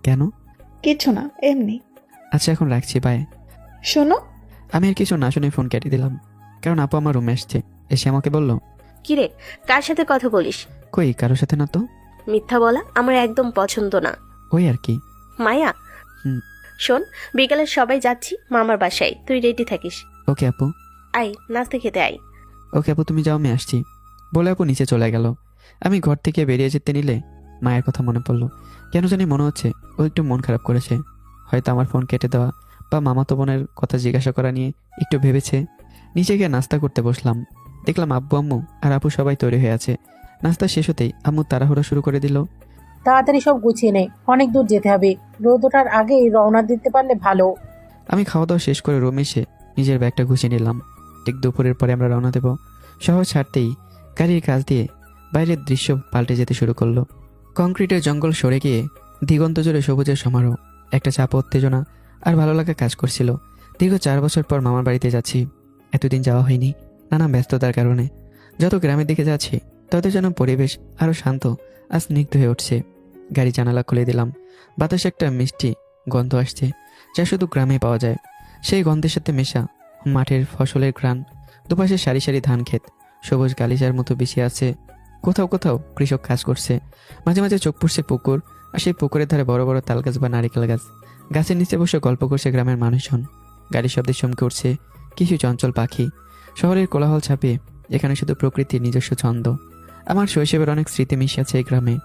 কেন? কিছু না, এমনি। আচ্ছা এখন রাখছি, বাই। শোনো, আমি আর কিছু না শুনে ফোন কেটে দিলাম, কারণ আপু আমার রুমে আসছে। এসে আমাকে বলল, কিরে, কার সাথে কথা বলিস? কই কারোর সাথে না তো। মিথ্যা বলা আমার একদম পছন্দ না। ওই আর কি। মায়া, হুম। শোন, বিকালে সবাই যাচ্ছি মামার বাসায়, তুই রেডি থাকিস। ওকে আপু। আয়, নাস্তা খেতে আয়। ওকে আপু, তুমি যাও, আমি আসছি, বলে আপু নিচে চলে গেল। আমি ঘর থেকে বেরিয়ে যেতে নিলে মায়ের কথা মনে পড়লো। কেন জানি মনে হচ্ছে ও একটু মন খারাপ করেছে। হয়তো আমার ফোন কেটে দেওয়া বা মামাতো বোনের কথা জিজ্ঞাসা করা নিয়ে একটু ভেবেছে। নিচে গিয়ে নাস্তা করতে বসলাম। দেখলাম আব্বু আম্মু আর আপু সবাই তৈরি হয়ে আছে। নাস্তা শেষ হতেই আম্মু তাড়াহুড়ো শুরু করে দিল। তাড়াতাড়ি সব গুছিয়ে নে, অনেক দূর যেতে হবে, রোদ ওঠার আগেই রওনা দিতে পারলে ভালো। আমি খাওয়া দাওয়া শেষ করে রুমে এসে নিজের ব্যাগটা গুছিয়ে নিলাম। ঠিক দুপুরের পরে আমরা রওনা দেব। শহর ছাড়তেই গাড়ির কাছ দিয়ে বাইরের দৃশ্য পাল্টে যেতে শুরু করলো। কংক্রিটের জঙ্গল সরে গিয়ে দিগন্ত জুড়ে সবুজের সমারোহ। একটা চাপ উত্তেজনা আর ভালো লাগা কাজ করছিল। দীর্ঘ 4 বছর পর মামার বাড়িতে যাচ্ছি। এতদিন যাওয়া হয়নি নানা ব্যস্ততার কারণে। যত গ্রামের দিকে যাচ্ছি তত যেন পরিবেশ আরও শান্ত আর স্নিগ্ধ হয়ে উঠছে। গাড়ি জানালা খুলে দিলাম। বাতাসে একটা মিষ্টি গন্ধ আসছে, যা শুধু গ্রামে পাওয়া যায়। সেই গন্ধের সাথে মেশা মাঠের ফসলের ঘ্রাণ। দুপাশে সারি সারি ধান ক্ষেত সবুজ গালিচার মতো বেশি আছে। কোথাও কোথাও কৃষক কাজ করছে। মাঝে মাঝে চোখ পড়ছে পুকুর, আর সেই পুকুরের ধারে বড় বড় তাল গাছ বা নারিকেল গাছ। গাছের নিচে বসে গল্প করছে গ্রামের মানুষজন। গাড়ির শব্দে চমকে উঠছে কিছু চঞ্চল পাখি। শহরের কোলাহল ছাপিয়ে এখানে শুধু প্রকৃতির নিজস্ব ছন্দ। আমার শৈশবের অনেক স্মৃতি মিশে আছে এই গ্রামে।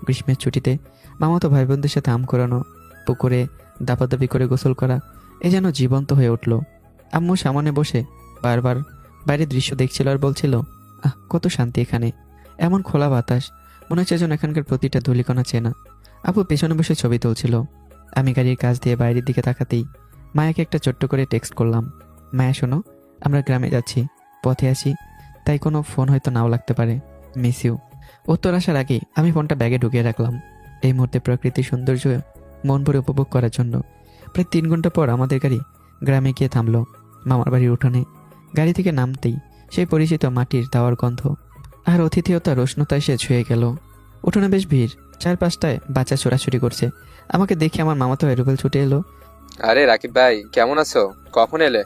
গ্রীষ্মের ছুটিতে মামাতো ভাই বোনদের সাথে আম কোরানো, পুকুরে দাপাদাপি করে গোসল করা, এ যেন জীবন্ত হয়ে উঠল। আম্মু সামনে বসে বারবার বাইরের দৃশ্য দেখছিল আর বলছিল, কত শান্তি এখানে, এমন খোলা বাতাস, মনে হচ্ছে যেন এখানকার প্রতিটা ধূলিকণা চেনা। আপু পেছনে বসে ছবি তুলছিল। আমি গাড়ির কাছ দিয়ে বাইরের দিকে তাকাতেই মায়াকে একটা ছোট্ট করে টেক্সট করলাম, মায়া শোনো, আমরা গ্রামে যাচ্ছি, পথে আসি, তাই কোনো ফোন হয়তো নাও লাগতে পারে, মিস ইউ। উত্তর আসার আগেই আমি ফোনটা ব্যাগে ঢুকিয়ে রাখলাম। এই মুহূর্তে প্রকৃতির সৌন্দর্য মন ভরে উপভোগ করার জন্য। প্রায় 3 ঘন্টা পর আমাদের গাড়ি গ্রামে গিয়ে থামলো। মামার বাড়ির উঠোনে গাড়ি থেকে নামতেই সেই পরিচিত মাটির দাওয়ার গন্ধ আর অতিথিয়তার উষ্ণতা এসে ছুঁয়ে গেল। উঠোনে বেশ ভিড়, 4-5টায় বাচ্চা ছোড়াছুড়ি করছে। আমাকে দেখে আমার মামাতো রুবেল ছুটে এলো। আরে রাকিব ভাই, কেমন আছো? কখন এলে?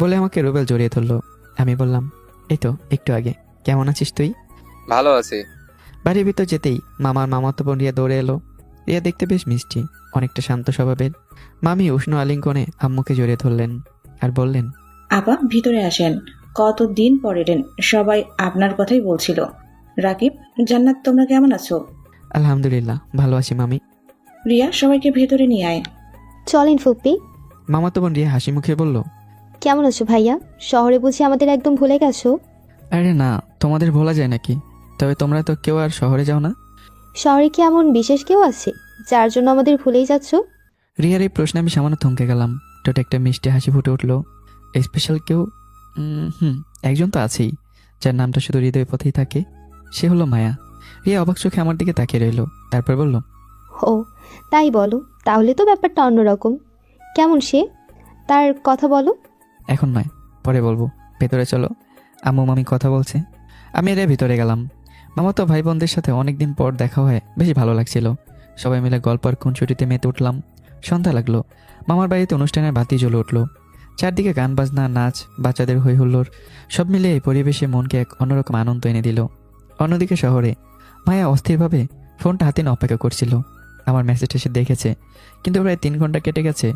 বলে আমাকে রুবেল জড়িয়ে ধরলো। আমি বললাম, এই তো একটু আগে। কেমন আছিস তুই? ভালো আছি। বাড়ির ভিতর যেতেই মামার মামাতো বোন রিয়া দৌড়ে এলো। রিয়া দেখতে বেশ মিষ্টি, অনেকটা শান্ত স্বভাবের। মামি উষ্ণ আলিঙ্গনে আম্মুকে জড়িয়ে ধরলেন আর বললেন, আপা ভিতরে আসেন, কতদিন পর এলেন, সবাই আপনার কথাই বলছিল। রাকিব, জান্নাত, তোমরা কেমন আছো? আলহামদুলিল্লাহ ভালো আছি মামি। রিয়া, সবাইকে ভেতরে নিয়ে আয়। চলেন ফুপি। মামাতো বোন রিয়া হাসি মুখে বলল, কেমন আছো ভাইয়া? শহরে বুঝি আমাদের একদম ভুলে গেছো? আরে না, তোমাদের ভোলা যায় নাকি? তবে তোমরা তো কেউ আর শহরে যাও না। শহরে কি এমন বিশেষ কেউ আছে যার জন্য আমাদের ভুলেই যাচ্ছ? রিয়ার এই প্রশ্নে আমি সামান্য থমকে গেলাম। টোটে একটা মিষ্টি হাসি ফুটে উঠল। স্পেশাল কেউ? একজন তো আছেই, যার নামটা শুধু হৃদয় পথেই থাকে। সে হলো মায়া। রিয়া অবাক চোখে আমার দিকে তাকিয়ে রইল, তারপর বলল, ও তাই বলো, তাহলে তো ব্যাপারটা অন্যরকম। কেমন সে, তার কথা বলো। এখন নয়, পরে বলবো, ভেতরে চলো, আম্মু মামি কথা বলছে। আমি এর ভিতরে গেলাম। মামাতো ভাই বোনদের সাথে অনেকদিন পর দেখা হয়ে বেশি ভালো লাগছিল। সবাই মিলে গল্প আর খুনছুটিতে মেতে উঠলাম। সন্ধ্যা লাগলো। মামার বাড়িতে অনুষ্ঠানের বাতি জ্বলে উঠলো। চারদিকে গান বাজনা, নাচ, বাচ্চাদের হৈ হুল্লোড়, সব মিলে এই পরিবেশে মনকে এক অন্যরকম আনন্দ এনে দিল। অন্যদিকে শহরে মায়া অস্থিরভাবে ফোনটা হাতে নিয়ে অপেক্ষা করছিল। আমার মেসেজ এসে দেখেছে, কিন্তু প্রায় 3 ঘন্টা কেটে গেছে।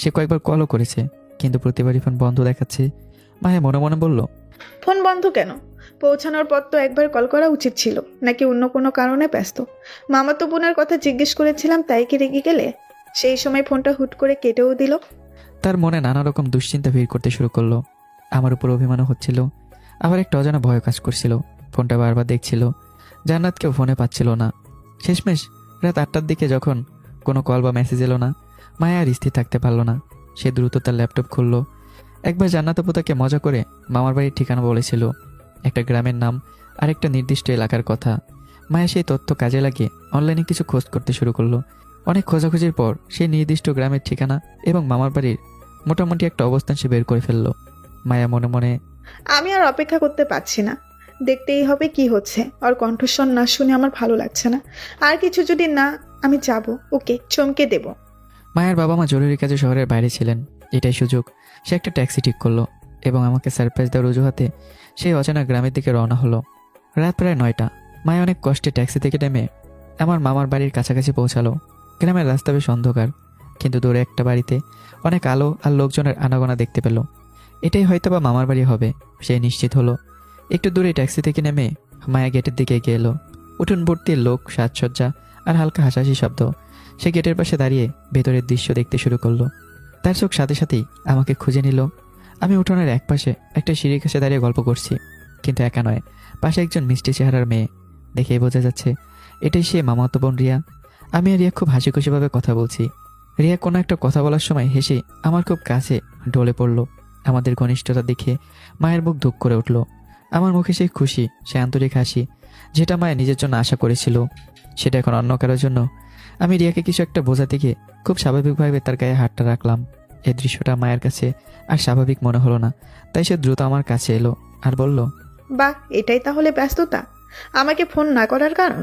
সে কয়েকবার কলও করেছে, কিন্তু প্রতিবারই ফোন বন্ধ দেখাচ্ছে। মায়া মনে মনে বলল, ফোন বন্ধ কেন? পৌঁছানোর পর তো একবার কল করা উচিত ছিল, নাকি অন্য কোনো কারণে ব্যস্ত? মামাতো বোনের কথা জিজ্ঞেস করেছিলাম, তাই কি রেগে গেলে? সেই সময় ফোনটা হুট করে কেটেও দিল। তার মনে নানা রকম দুশ্চিন্তা ভিড় করতে শুরু করলো। আমার উপর অভিমানও হচ্ছিল, আবার একটা অজানা ভয় কাজ করছিল। ফোনটা বারবার দেখছিল, জান্নাতকেও ফোনে পাচ্ছিল না। শেষমেশ রাত 8টার দিকে যখন কোনো কল বা মেসেজ এলো না, মায়া আর স্থির থাকতে পারল না। সে দ্রুত তার ল্যাপটপ খুললো। একবার জান্নাত আপু তাকে মজা করে মামার বাড়ির ঠিকানা বলেছিল, একটা গ্রামের নাম আর একটা নির্দিষ্ট এলাকার কথা। মায়া সেই তথ্য কাজে লাগিয়ে অনলাইনে কিছু খোঁজ করতে শুরু করলো। অনেক খোঁজাখুঁজির পর সেই নির্দিষ্ট গ্রামের ঠিকানা এবং মামার বাড়ির মোটামুটি একটা অবস্থান সে বের করে ফেললো। মায়া মনে মনে, আমি আর অপেক্ষা করতে পারছি না, দেখতেই হবে কি হচ্ছে। ওর কণ্ঠস্বর না শুনে আমার ভালো লাগছে না। আর কিছু যদি না, আমি যাব, ওকে চমকে দেব। মায়ের বাবা মা জরুরি কাজে শহরের বাইরে ছিলেন, এটাই সুযোগ। সে একটা ট্যাক্সি ঠিক করলো এবং আমাকে সারপ্রাইজ দেওয়ার অজুহাতে সেই অচেনা গ্রামের দিকে রওনা হলো। রাত প্রায় 9টা। মায়া অনেক কষ্টে ট্যাক্সি থেকে নেমে আমার মামার বাড়ির কাছাকাছি পৌঁছালো। গ্রামের রাস্তা বেশ অন্ধকার, কিন্তু দূরে একটা বাড়িতে অনেক আলো আর লোকজনের আনাগোনা দেখতে পেল। এটাই হয়তো বা মামার বাড়ি হবে, সে নিশ্চিত হলো। একটু দূরে ট্যাক্সি থেকে নেমে মায়া গেটের দিকে এগিয়ে এলো। উঠোন ভর্তি লোক, সাজসজ্জা আর হালকা হাসাহাসি শব্দ। সে গেটের পাশে দাঁড়িয়ে ভেতরের দৃশ্য দেখতে শুরু করলো। তার চোখ সাথে সাথেই আমাকে খুঁজে নিল। আমি উঠোনের এক পাশে একটা সিঁড়ির কাছে দাঁড়িয়ে গল্প করছি, কিন্তু একা নয়, পাশে একজন মিষ্টি চেহারার মেয়ে। দেখেই বোঝা যাচ্ছে এটাই সে মামাতো বোন রিয়া। আমি আর রিয়া খুব হাসি খুশিভাবে কথা বলছি। রিয়া কোনো একটা কথা বলার সময় হেসে আমার খুব কাছে ঢলে পড়ল। আমাদের ঘনিষ্ঠতা দেখে মায়ের মুখ ধুক করে উঠল। আমার মুখে সেই খুশি, সে আন্তরিক হাসি, যেটা মায়ের নিজের জন্য আশা করেছিল, সেটা এখন অন্য কারোর জন্য। আমি রিয়াকে কিছু একটা বোঝাতে গিয়ে খুব স্বাভাবিকভাবে তার গায়ে হাতটা রাখলাম। এই দৃশ্যটা মায়ের কাছে আর স্বাভাবিক মনে হলো না, তাই সে দ্রুত আমার কাছে এলো আর বলল, বাহ, এটাই তাহলে ব্যস্ততা, আমাকে ফোন না করার কারণ?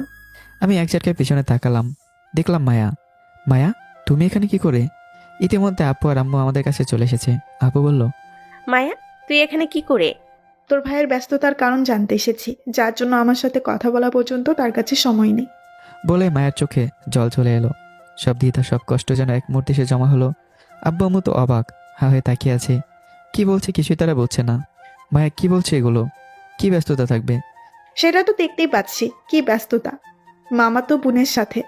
আমি এক ঝটকায় পিছনে তাকালাম, দেখলাম মায়া। মায়া, তুমি এখানে কি করে? ইতিমধ্যে আপু আর আম্মু আমাদের কাছে চলে এসেছে। আপু বলল, মায়া, তুই এখানে কি করে? তোর ভাইয়ের ব্যস্ততার কারণ জানতে এসেছি, যার জন্য আমার সাথে কথা বলা পর্যন্ত তার কাছে সময় নেই। বলে মায়ের চোখে জল চলে এলো। সব দ্বিধা, সব কষ্ট যেন এক মুহূর্তে সে জমা হলো। আব্বু আম্মু তো অবাক, হা হয়ে তাকিয়ে আছে। কি বলছে কিছুই তারা বলছে না। মায়া কি বলছে এগুলো? কি ব্যস্ততা থাকবে? সেটা তো দেখতেই পাচ্ছি, কি ব্যস্ততা, মামা তো বোনের সাথে।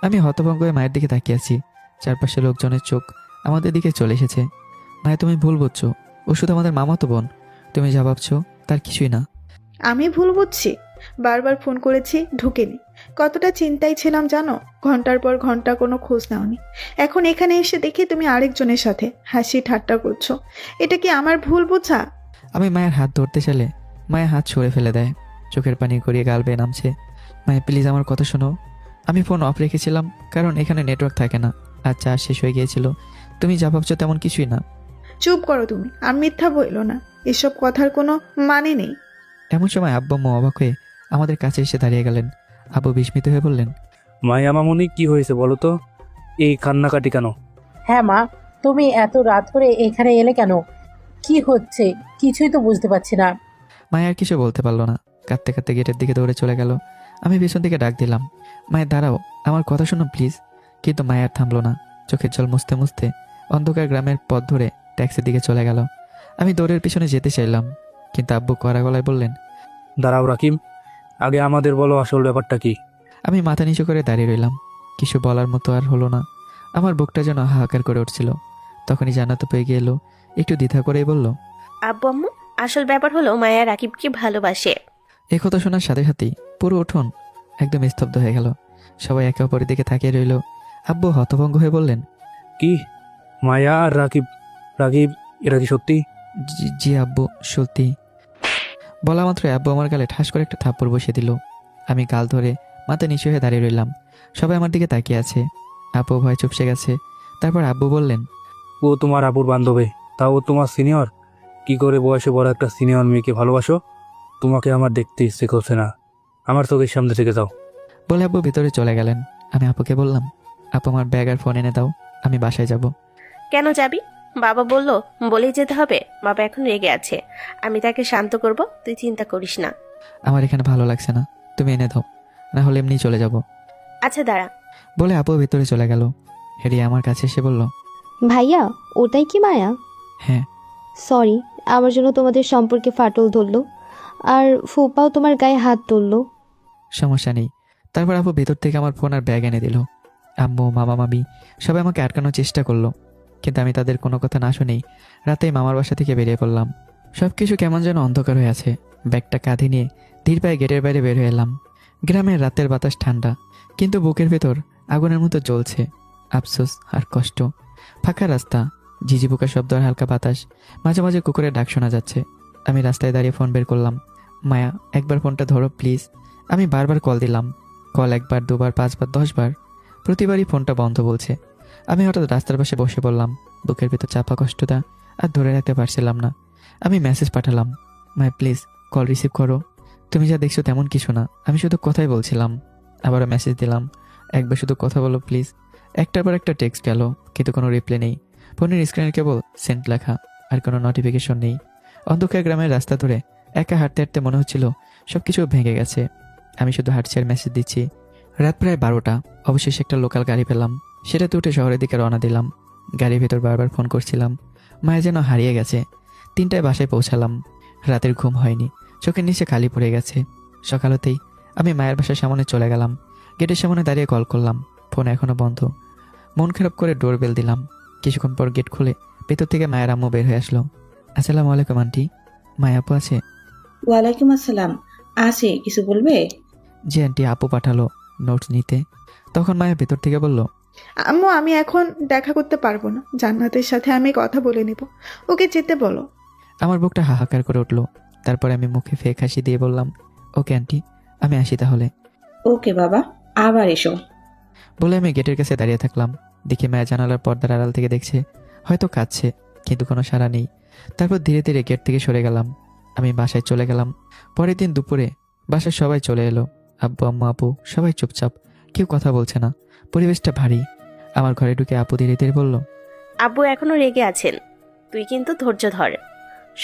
আমি হতভম্ব হয়ে মায়ের দিকে তাকিয়ে আছি। চারপাশে লোকজনের চোখ আমাদের দিকে চলে এসেছে। মায়া তুমি ভুল বুঝছো, ও শুধু আমাদের মামাতো বোন। তুমি যা ভাবছো তার কিছুই না। আমি ভুল বুঝছি? বারবার ফোন করেছি, ঢুকেনি। কতটা চিন্তায় ছিলাম জানো? ঘন্টার পর ঘন্টা কোনো খোঁজ নাওনি। এখন এখানে এসে দেখি তুমি আরেকজনের সাথে হাসি ঠাট্টা করছো। এটা কি আমার ভুল বোঝা? আমি মায়ের হাত ধরতে চাইলে মায়ের হাত সরে ফেলে দেয়। চোখের পানি গড়িয়ে গাল বেয়ে নামছে। মায়া প্লিজ আমার কথা শোনো। আমি ফোন অফ রেখেছিলাম কারণ এখানে নেটওয়ার্ক থাকে না, আর চার্জ শেষ হয়ে গিয়েছিল। তুমি যা ভাবছো তেমন কিছুই না। চুপ করো তুমি, আর মিথ্যা বইলো না। এসব কথার কোনো মানে নেই। এমন সময় আব্বু আম্মু অবাক হয়ে আমাদের কাছে এসে দাঁড়িয়ে গেলেন। আব্বু বিস্মিত হয়ে বললেন, মায়া মামনি কি হয়েছে বলো তো? এই কান্নাকাটি কেন? হ্যাঁ মা, তুমি এত রাত করে এখানে এলে কেন? কি হচ্ছে কিছুই তো বুঝতে পারছি না। মায়া আর কিছু বলতে পারলো না, কাঁদতে কাঁদতে গেটের দিকে দৌড়ে চলে গেল। আমি পেছন থেকে ডাক দিলাম, মায়ের দাঁড়াও, আমার কথা শোনো প্লিজ। কিন্তু মায়া আর থামলো না। চোখের জল মুছতে মুছতে অন্ধকার গ্রামের পথ ধরে ট্যাক্সির দিকে চলে গেল। আমি দৌড়ের পিছনে যেতে চাইলাম, কিন্তু আব্বু কড়া গলায় বললেন, দাঁড়াও রাকিব, আগে আমাদের বলো আসল ব্যাপারটা কি? আমি মাথা নিচু করে দাঁড়িয়ে রইলাম। কিছু বলার মতো আর হলো না। আমার বুকটা যেন হাহাকার করে উঠছিল। তখনই জান্নাত পেয়ে গিয়ে এলো, একটু দ্বিধা করেই বলল, আব্বু আম্মু, আসল ব্যাপার হলো মায়া রাকিবকে ভালোবাসে। এই কথা শোনার সাথে সাথেই পুরো উঠোন একদম স্তব্ধ হয়ে গেল। সবাই একে অপরের দিকে তাকিয়ে রইল। আব্বু হতভঙ্গ হয়ে বললেন, কি মায়া আর রাকিব? রাকিব, এটা কি সত্যি? জি আব্বু, সত্যি। বলা মাত্র আব্বু আমার গালে ঠাস করে একটা থাপ্পড় বসিয়ে দিল। আমি গাল ধরে মাথা নিচু হয়ে দাঁড়িয়ে রইলাম। সবাই আমার দিকে তাকিয়ে আছে। আপু ভয় চুপসে গেছে। তারপর আব্বু বললেন, ও তোমার আপুর বান্ধবী, তাও ও তোমার সিনিয়র। কি করে বয়সে বড় একটা সিনিয়র মেয়েকে ভালোবাসো? তোমাকে আমার দেখতে ইচ্ছে করছে না, আমার চোখের সামনে থেকে যাও। বলে আব্বু ভিতরে চলে গেলেন। আমি আপুকে বললাম, আপু আমার ব্যাগ আর ফোন এনে দাও, আমি বাসায় যাব। কেন যাবি? বাবা বললো বলেই যেতে হবে। বাবা এখন রেগে আছে, আমি তাকে শান্ত করব, তুই চিন্তা করিস না। আমার এখানে ভালো লাগছে না, তুমি এনে দাও, না হলে এমনি চলে যাব। আচ্ছা দাঁড়া। বলে আপু ভিতরে চলে গেল। হেরিয়ে আমার কাছে এসে বলল, ভাইয়া, ওটাই কি মায়া? হ্যাঁ। সরি, আমার জন্য তোমাদের সম্পর্কে ফাটল ধরলো, আর ফুপাও তোমার গায়ে হাত তুললো। সমস্যা নেই। তারপর আপু ভেতর থেকে আমার ফোন আর ব্যাগ এনে দিল। আম্মু, মামা, মামি সবাই আমাকে আটকানোর চেষ্টা করলো, কিন্তু আমি তাদের কোনো কথা না শুনেই রাতেই মামার বাসা থেকে বেরিয়ে পড়লাম। সব কিছু কেমন যেন অন্ধকার হয়ে আছে। ব্যাগটা কাঁধে নিয়ে ধীর পায়ে গেটের বাইরে বের হয়ে এলাম। গ্রামের রাতের বাতাস ঠান্ডা, কিন্তু বুকের ভেতর আগুনের মতো জ্বলছে আফসোস আর কষ্ট। ফাঁকা রাস্তা, ঝিঝি পোকার শব্দ আর হালকা বাতাস, মাঝে মাঝে কুকুরের ডাক শোনা যাচ্ছে। আমি রাস্তায় দাঁড়িয়ে ফোন বের করলাম। মায়া, একবার ফোনটা ধরো প্লিজ। আমি বারবার কল দিলাম। কল 1 বার 2 বার 5 বার 10 বার, প্রতিবারই ফোনটা বন্ধ বলছে। আমি হঠাৎ রাস্তার পাশে বসে পড়লাম। বুকের ভেতর চাপা কষ্টটা আর ধরে রাখতে পারছিলাম না। আমি মেসেজ পাঠালাম, মায়া প্লিজ কল রিসিভ করো। তুমি যা দেখছো তেমন কিছু না, আমি শুধু কথাই বলছিলাম। আবারও মেসেজ দিলাম, একবার শুধু কথা বলো প্লিজ। একটার পর একটা টেক্সট গেল, কিন্তু কোনো রিপ্লাই নেই। ফোনের স্ক্রিনে কেবল সেন্ট লেখা, আর কোনো নোটিফিকেশন নেই। অন্ধকার গ্রামের রাস্তা ধরে একা হাঁটতে হাঁটতে মনে হচ্ছিল সবকিছু ভেঙে গেছে। আমি শুধু হাঁটছি আর মেসেজ দিচ্ছি। রাত প্রায় 12টা। অবশেষে একটা লোকাল গাড়ি পেলাম। সেটাতে উঠে শহরের দিকে রওনা দিলাম। গাড়ির ভেতর বারবার ফোন করছিলাম, মায়া যেন হারিয়ে গেছে। 3টায় বাসায় পৌঁছালাম। রাতের ঘুম হয়নি, চোখের নিচে খালি পড়ে গেছে। সকাল হতেই আমি মায়ের বাসার সামনে চলে গেলাম। গেটের সামনে দাঁড়িয়ে কল করলাম, ফোন এখনো বন্ধ। মন খারাপ করে ডোরবেল দিলাম। কিছুক্ষণ পর গেট খুলে ভেতর থেকে মায়ের আম্মু বের হয়ে আসলো। আসসালামু আলাইকুম আন্টি, মায়া আপু আছে? ওয়ালাইকুম আসসালাম। আছে, কিছু বলবে? জি আন্টি, আপু পাঠালো নোটস নিতে। তখন মায়া ভেতর থেকে বলল, আম্মু, আমি এখন দেখা করতে পারবো না। জান্নাতের সাথে আমি কথা বলে নেব, ওকে যেতে বলো। আমার বুকটা হাহাকার করে উঠলো। তারপরে আমি মুখে ফেক হাসি দিয়ে বললাম, ওকে আন্টি, আমি আসি তাহলে। ওকে বাবা, আবার এসো। বলে আমি গেটের কাছে দাঁড়িয়ে থাকলাম। দেখি মায়া জানালার পর্দার আড়াল থেকে দেখছে, হয়তো কাঁদছে, কিন্তু কোনো সাড়া নেই। তারপর ধীরে ধীরে গেট থেকে সরে গেলাম। আমি বাসায় চলে গেলাম। পরের দিন দুপুরে বাসায় সবাই চলে এলো। আব্বু, আম্মু, আপু সবাই চুপচাপ, কেউ কথা বলছে না। পরিবেশটা ভারী। আমার ঘরে ঢুকে আপু ধীরে ধীরে বলল, আব্বু এখনো রেগে আছেন, তুই কিন্তু ধৈর্য ধর,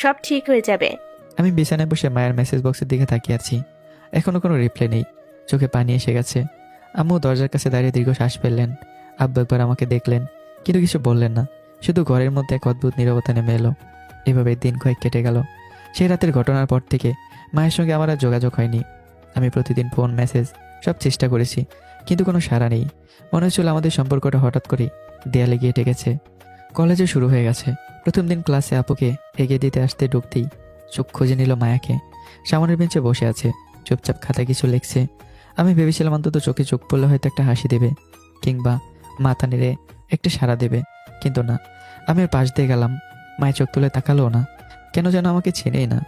সব ঠিক হয়ে যাবে। আমি বিছানায় বসে মায়ের মেসেজ বক্সের দিকে তাকিয়ে আছি। এখনো কোনো রিপ্লাই নেই। চোখে পানি এসে গেছে। আম্মু দরজার কাছে দাঁড়িয়ে দীর্ঘ শ্বাস ফেললেন। আব্বু একবার আমাকে দেখলেন, কিন্তু কিছু বললেন না। শুধু ঘরের মধ্যে এক অদ্ভুত নীরবতা নেমে এলো। এভাবে দিন কয়েক কেটে গেল। সেই রাতের ঘটনার পর থেকে মায়ের সঙ্গে আমার আর যোগাযোগ হয়নি। আমি প্রতিদিন ফোন, মেসেজ সব চেষ্টা করেছি, কিন্তু কোনো সাড়া নেই। মনে হচ্ছিল আমাদের সম্পর্কটা হঠাৎ করে দেয়ালে গিয়ে ঠেকেছে। কলেজে শুরু হয়ে গেছে। প্রথম দিন ক্লাসে আপুকে এগিয়ে দিতে আসতে ঢুকতেই চোখ খুঁজে নিল মায়াকে। সামনের বেঞ্চে বসে আছে, চুপচাপ খাতায় কিছু লিখছে। আমি ভেবেছিলাম অন্তত চোখে চোখ পড়লে হয়তো একটা হাসি দেবে কিংবা মাথা নেড়ে একটা সাড়া দেবে, কিন্তু না। আমি ওর পাশ দিয়ে গেলাম, মায়ের চোখ তুলে তাকালো না, কেন যেন আমাকে চেনেই না।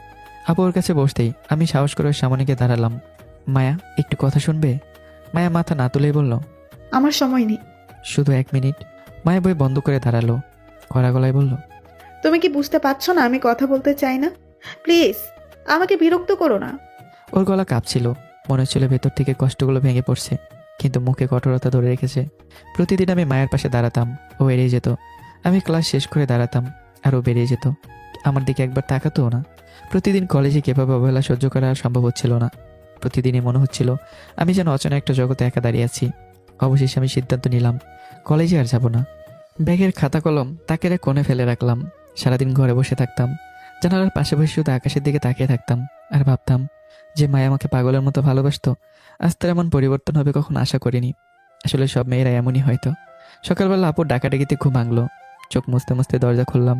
আপু ওর কাছে বসতেই আমি সাহস করে ওর সামনে গিয়ে দাঁড়ালাম। মায়া, একটু কথা শুনবে? মায়া মাথা না তুলেই বলল, আমার সময় নেই। শুধু 1 মিনিট। মায়া বই বন্ধ করে দাঁড়ালো, কড়া গলায় বলল, তুমি কি বুঝতে পারছো না আমি কথা বলতে চাই না? প্লিজ, আমাকে বিরক্ত করো না। ওর গলা কাঁপছিল, মনে হচ্ছিল ভেতর থেকে কষ্টগুলো ভেঙে পড়ছে, কিন্তু মুখে কঠোরতা ধরে রেখেছে। প্রতিদিন আমি মায়ের পাশে দাঁড়াতাম, ও এড়িয়ে যেত। আমি ক্লাস শেষ করে দাঁড়াতাম আর ও বেরিয়ে যেত, আমার দিকে একবার তাকাতও না। প্রতিদিন কলেজে কীভাবে অবহেলা সহ্য করা সম্ভব হচ্ছিল না। প্রতিদিনই মনে হচ্ছিল আমি যেন অচেনা একটা জগতে একা দাঁড়িয়ে আছি। অবশেষে আমি সিদ্ধান্ত নিলাম, কলেজে আর যাব না। ব্যাগের খাতা কলম তাকের এক কোণে ফেলে রাখলাম। সারাদিন ঘরে বসে থাকতাম, জানালার পাশে বসে শুধু আকাশের দিকে তাকিয়ে থাকতাম আর ভাবতাম যে মায়া আমাকে পাগলের মতো ভালোবাসতো। আজ তার এমন পরিবর্তন হবে কখনো আশা করিনি। আসলে সব মেয়েরা এমনই হয়তো। সকালবেলা আপুর ডাকাডাকিতে ঘুম ভাঙলো, চোখ মুছতে মুছতে দরজা খুললাম,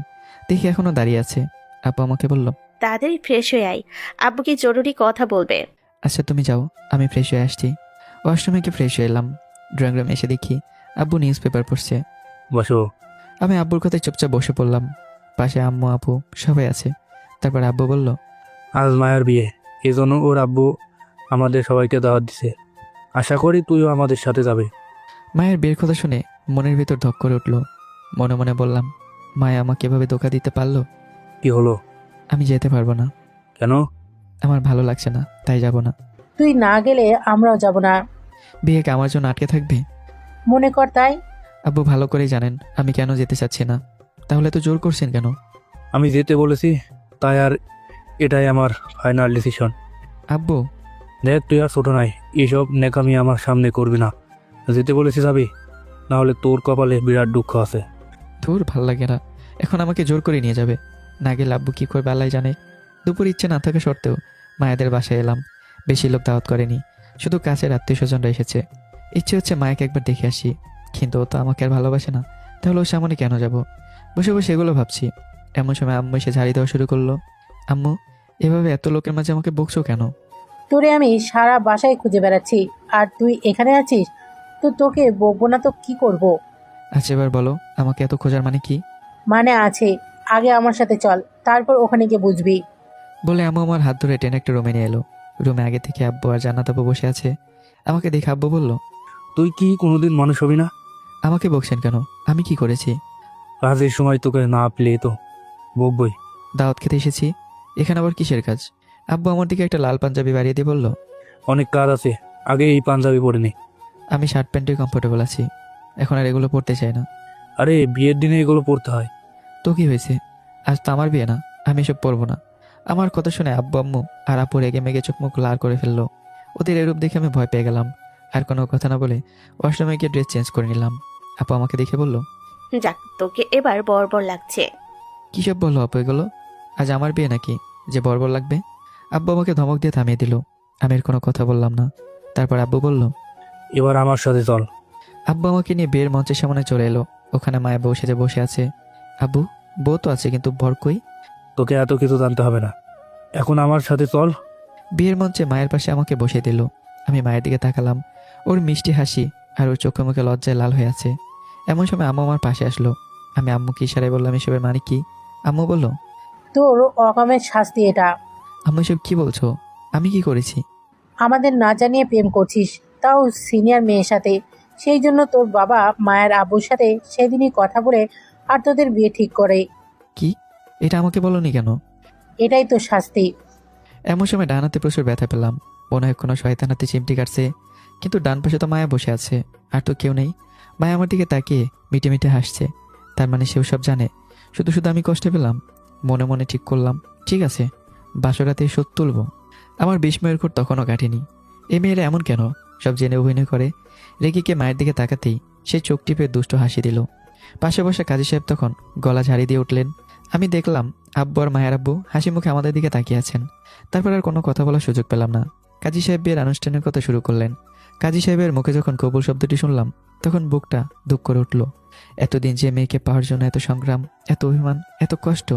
দেখি এখনো দাঁড়িয়ে আছে। আপু আমাকে বলল, তাড়াতাড়ি ফ্রেশ হয়ে আয়, আব্বুকে জরুরি কথা বলবে। আচ্ছা তুমি যাও, আমি ফ্রেশ হয়ে আসছি। ওয়াশরুমে ফ্রেশ হয়ে এলাম। ড্রয়িং রুমে এসে দেখি আব্বু নিউজ পেপার পড়ছে। বসো। আমি আব্বুর কথায় চুপচাপ বসে পড়লাম। পাশে আম্মু আপু সবাই আছে। তারপর আব্বু বলল, আজ মায়ের বিয়ে, এই জন্য ওর আব্বু আমাদের সবাইকে দাওয়াত দিছে। আশা করি তুইও আমাদের সাথে যাবে। মায়ের বিয়ের কথা শুনে মনের ভিতর ধক করে উঠল। মনে মনে বললাম, মায়া আমাকে এভাবে ধোকা দিতে পারলো। কি হলো? আমি যেতে পারবো না, কেন? আমার ভালো লাগছে না, তাই যাব না। তুই না গেলে আমরাও যাব না। বিয়েকে আমার জন্য আটকে থাকবে? মনে কর তাই। আব্বু ভালো করেই জানেন আমি কেন যেতে চাচ্ছি না, তাহলে তো জোর করছেন কেন? আমি যেতে বলেছি, তাই আর এটাই আমার ফাইনাল ডিসিশন। আব্বু, দেখ তুই আর ছোট নাই, এইসব নেকামি আমার সামনে করবি না। যেতে বলেছি যাবি, নাহলে তোর কপালে বিরাট দুঃখ আছে। তোর ভাল লাগে না, এখন আমাকে জোর করে নিয়ে যাবে। না গেলে আব্বু কী করবে আল্লাহ জানে। দুপুর ইচ্ছে না থাকা সত্ত্বেও মায়েদের বাসায় এলাম। বেশি লোক দাওয়াত করেনি, শুধু কাছের আত্মীয় স্বজনরা এসেছে। ইচ্ছে হচ্ছে মায়াকে একবার দেখে আসি, কিন্তু ও তো আমাকে আর ভালোবাসে না, তাহলে ওর সামনে কেন যাব? বসে বসে এগুলো ভাবছি। এমন সময় আম্মু এসে ঝাড়ি দেওয়া শুরু করলো। আম্মু, এভাবে এত লোকের মাঝে আমাকে বকছো কেন? তোরে আমি সারা বাসায় খুঁজে বেড়াচ্ছি, আর তুই এখানে আছিস। তো তোকে বকবো না তো কি করব? আচ্ছা এবার বলো, আমাকে এত খোঁজার মানে কি? মানে আছে, আগে আমার সাথে চল, তারপর ওখানে গিয়ে বুঝবি। বলে আম্মু আমার হাত ধরে টেনে একটা রুমে নিয়ে এলো। রুমে আগে থেকে আব্বু আর জান্নাত আপু বসে আছে। আমাকে দেখে আব্বু বলল, তুই কি কোনোদিন মানুষ হবি না? আমাকে বকছেন কেন? আমি কি করেছি? কাজের সময় তোকে না পেলে তো বকবই। দাওয়াত খেতে এসেছি, এখানে আবার কিসের কাজ? আব্বু আমার দিকে একটা লাল পাঞ্জাবি বাড়িয়ে দিয়ে বলল, অনেক কাজ আছে, আগে এই পাঞ্জাবি পরে নি। আমি শার্ট প্যান্টে কমফোর্টেবল আছি, এখন আর এগুলো পরতে চাই না। আরে বিয়ের দিনে এগুলো পরতে হয়। তো কি হয়েছে? আজ তো আমার বিয়ে না, আমি এসব পরবো না। আমার কথা শুনে আব্বু আম্মু আর আপু রেগে মেগে চোখ মুখ লাল করে ফেললো। ওদের এরূপ দেখে আমি ভয় পেয়ে গেলাম। আর কোনো কথা না বলে ওয়াশরুমে গিয়ে ড্রেস চেঞ্জ করে নিলাম। আপু আমাকে দেখে বলল, যাক, তোকে এবার বর্বর লাগছে। কী সব বললো আপু এগুলো? আজ আমার বিয়ে নাকি যে বর্বর লাগবে? আব্বু আমাকে ধমক দিয়ে থামিয়ে দিল। আমি আর কোনো কথা বললাম না। তারপর আব্বু বলল, এবার আমার সাথে চল। আব্বু আমাকে নিয়ে বিয়ের মঞ্চের সামনে চলে এলো। ওখানে মায়ের বউ সেজে বসে আছে। আব্বু, বউ তো আছে কিন্তু বর কই? তোকে এত কিছু জানতে হবে না, এখন আমার সাথে চল। বিয়ের মঞ্চে মায়ের পাশে আমাকে বসিয়ে দিল। আমি মায়ের দিকে তাকালাম, ওর মিষ্টি হাসি আর ওর চোখে মুখে লজ্জায় লাল হয়ে আছে। এমন সময় আম্মু আমার পাশে আসলো। আমি আম্মুকে ইশারায় বললাম এসবের মানে কি? আম্মু বলল, তোর অকামের শাস্তি এটা। আম্মু এসব কি বলছো? আমি কি করেছি? আমাদের না জানিয়ে প্রেম করছিস, তাও সিনিয়র মেয়ের সাথে। সেই জন্য তোর বাবা মায়ের আব্বুর সাথে সেদিনই কথা বলে আর তোদের বিয়ে ঠিক করে। কি? এটা আমাকে বলনি কেন? এটাই তো শাস্তি। এমন সময় ডান হাতে প্রচুর ব্যথা পেলাম, মনে হয় কোনো শয়তান হাতে চিমটি কাটছে। কিন্তু ডান পাশে তো মায়া বসে আছে, আর তো কেউ নেই। মায়া আমার দিকে তাকিয়ে মিটে মিটে হাসছে। তার মানে সেও সব জানে। শুধু শুধু আমি কষ্ট পেলাম। মনে মনে ঠিক করলাম, ঠিক আছে, বাসরাতে শোধ তুলব। আমার বিস্ময়ের ঘোর তখনও কাটেনি। এই মেয়েরা এমন কেন? সব জেনে অভিনয় করে। রেগে মায়ের দিকে তাকাতেই সে চোখ টিপে দুষ্ট হাসি দিল। পাশে বসা কাজী সাহেব তখন গলা ঝাড়ি দিয়ে উঠলেন। আমি দেখলাম আব্বু আর মায়ের আব্বু হাসি মুখে আমাদের দিকে তাকিয়ে আছেন। তারপর আর কোনো কথা বলার সুযোগ পেলাম না। কাজী সাহেব বিয়ের আনুষ্ঠানিকতা শুরু করলেন। কাজী সাহেবের মুখে যখন কবুল শব্দটি শুনলাম তখন বুকটা দুঃখ করে উঠল। এতদিন যে মেয়েকে পাওয়ার জন্য এত সংগ্রাম, এত অভিমান, এত কষ্ট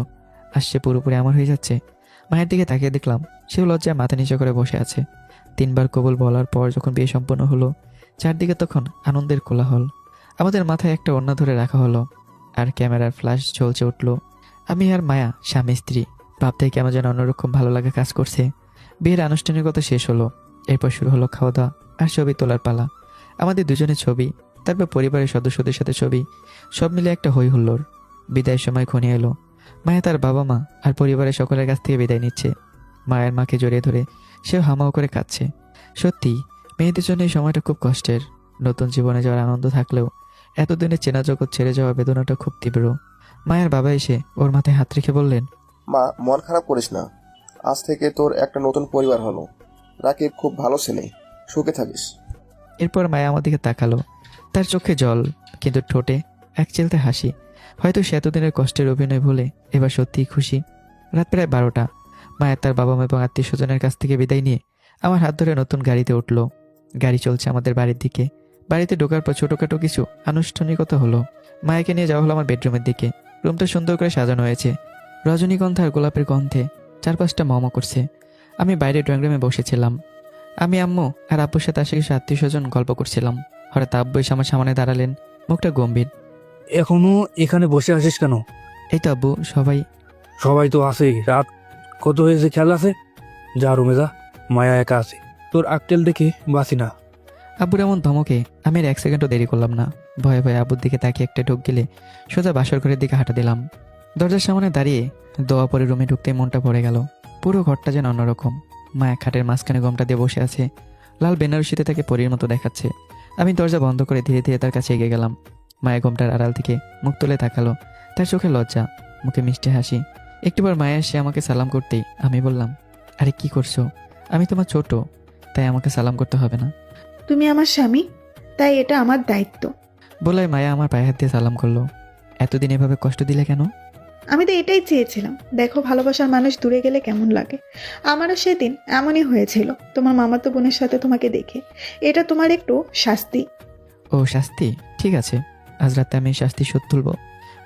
আসছে পুরোপুরি আমার হয়ে যাচ্ছে। মায়ের দিকে তাকিয়ে দেখলাম সেও লজ্জায় মাথা নিচু করে বসে আছে। 3 বার কবুল বলার পর যখন বিয়ে সম্পন্ন হলো, চারদিকে তখন আনন্দের কোলাহল। আমাদের মাথায় একটা ওড়না ধরে রাখা হলো আর ক্যামেরার ফ্ল্যাশ জ্বলছে উঠল। আমি আর মায়া স্বামী স্ত্রী, ভাবতেই কেমন যেন অন্যরকম ভালো লাগা কাজ করছে। বিয়ের আনুষ্ঠানিকতা শেষ হলো, এরপর শুরু হলো খাওয়া দাওয়া আর ছবি তোলার পালা। আমাদের দুজনের ছবি, তারপর পরিবারের সদস্যদের সাথে ছবি, সব মিলে একটা হই হুল্লোড়। বিদায়ের সময় ঘনিয়ে এলো। মায়া তার বাবা মা আর পরিবারের সকলের কাছ থেকে বিদায় নিচ্ছে। মায়ের মাকে জড়িয়ে ধরে সেও হামাও করে কাঁদছে। সত্যি মেয়েদের জন্য এই সময়টা খুব কষ্টের। নতুন জীবনে যাওয়ার আনন্দ থাকলেও এতদিনের চেনা জগৎ ছেড়ে যাওয়া বেদনাটা খুব তীব্র। মায়ের বাবা এসে ওর মাথায় হাত রেখে বললেন, মা, মন খারাপ করিস না। আজ থেকে তোর একটা নতুন পরিবার হলো। রাকিব খুব ভালো ছেলে, সুখে থাকিস। এরপর মায়া আমার দিকে তাকালো। তার চোখে জল, কিন্তু ঠোঁটে এক চিলতে হাসি। হয়তো সে এতদিনের কষ্টের অভিনয় ভুলে এবার সত্যিই খুশি। রাত প্রায় 12টা। মায়া তার বাবা মা এবং আত্মীয় স্বজনের কাছ থেকে বিদায় নিয়ে আমার হাত ধরে নতুন গাড়িতে উঠলো। গাড়ি চলছে আমাদের বাড়ির দিকে। বাড়িতে ঢোকার পর ছোটোখাটো কিছু আনুষ্ঠানিকতা হলো। মায়াকে নিয়ে যাওয়া হলো আমার বেডরুমের দিকে। রুমটা সুন্দর করে সাজানো হয়েছে রজনীগন্ধা আর গোলাপের গন্ধে। চারপাশটা মমা করছে। আমি বাইরে ড্রয়িং রুমে বসেছিলাম। আমি আম্মু আর আব্বুর সাথে আশেপাশে আত্মীয় স্বজন গল্প করছিলাম। হঠাৎ আব্বু এসে আমার সামনে দাঁড়ালেন, মুখটা গম্ভীর। এখনো এখানে বসে আছিস কেন? এই তো আব্বু, সবাই। সবাই তো আছেই, রাত কত হয়েছে খেয়াল আছে? যা রুমে যা, মায়া একা আছে। তোর আক্কেল দেখে বাঁচি না। আব্বুর এমন ধমকে আমি আর 1 সেকেন্ডও দেরি করলাম না। ভয়ে ভয়ে আব্বুর দিকে তাকিয়ে একটা ঢোক গেলে সোজা বাসর ঘরের দিকে হাঁটা দিলাম। দরজার সামনে দাঁড়িয়ে দোয়া পরে রুমে ঢুকতেই মনটা পড়ে গেল। পুরো ঘরটা যেন অন্যরকম। মায়া খাটের মাঝখানে গমটা দিয়ে বসে আছে, লাল বেনারসিতে তাকে পরীর মতো দেখাচ্ছে। আমি দরজা বন্ধ করে ধীরে ধীরে তার কাছে এগিয়ে গেলাম। মায়া গমটার আড়াল থেকে মুখ তুলে তাকালো। তার চোখে লজ্জা, মুখে মিষ্টি হাসি। একটিবার মায়া এসে আমাকে সালাম করতেই আমি বললাম, আরে কি করছো? আমি তোমার ছোট, তাই আমাকে সালাম করতে হবে না। তুমি আমার স্বামী, তাই এটা আমার দায়িত্ব। বলে মায়া আমার পায়ে হাত দিয়ে সালাম করলো। এতদিন এভাবে কষ্ট দিলে কেন? আমি তো এটাই চেয়েছিলাম। দেখো, ভালোবাসার মানুষ দূরে গেলে কেমন লাগে। আমারও সেদিন এমনই হয়েছিল তোমার মামাতো বোনের সাথে তোমাকে দেখে। এটা তোমার একটু শাস্তি। ও শাস্তি? ঠিক আছে, আজ রাতে আমি শাস্তি শোধ তুলবো।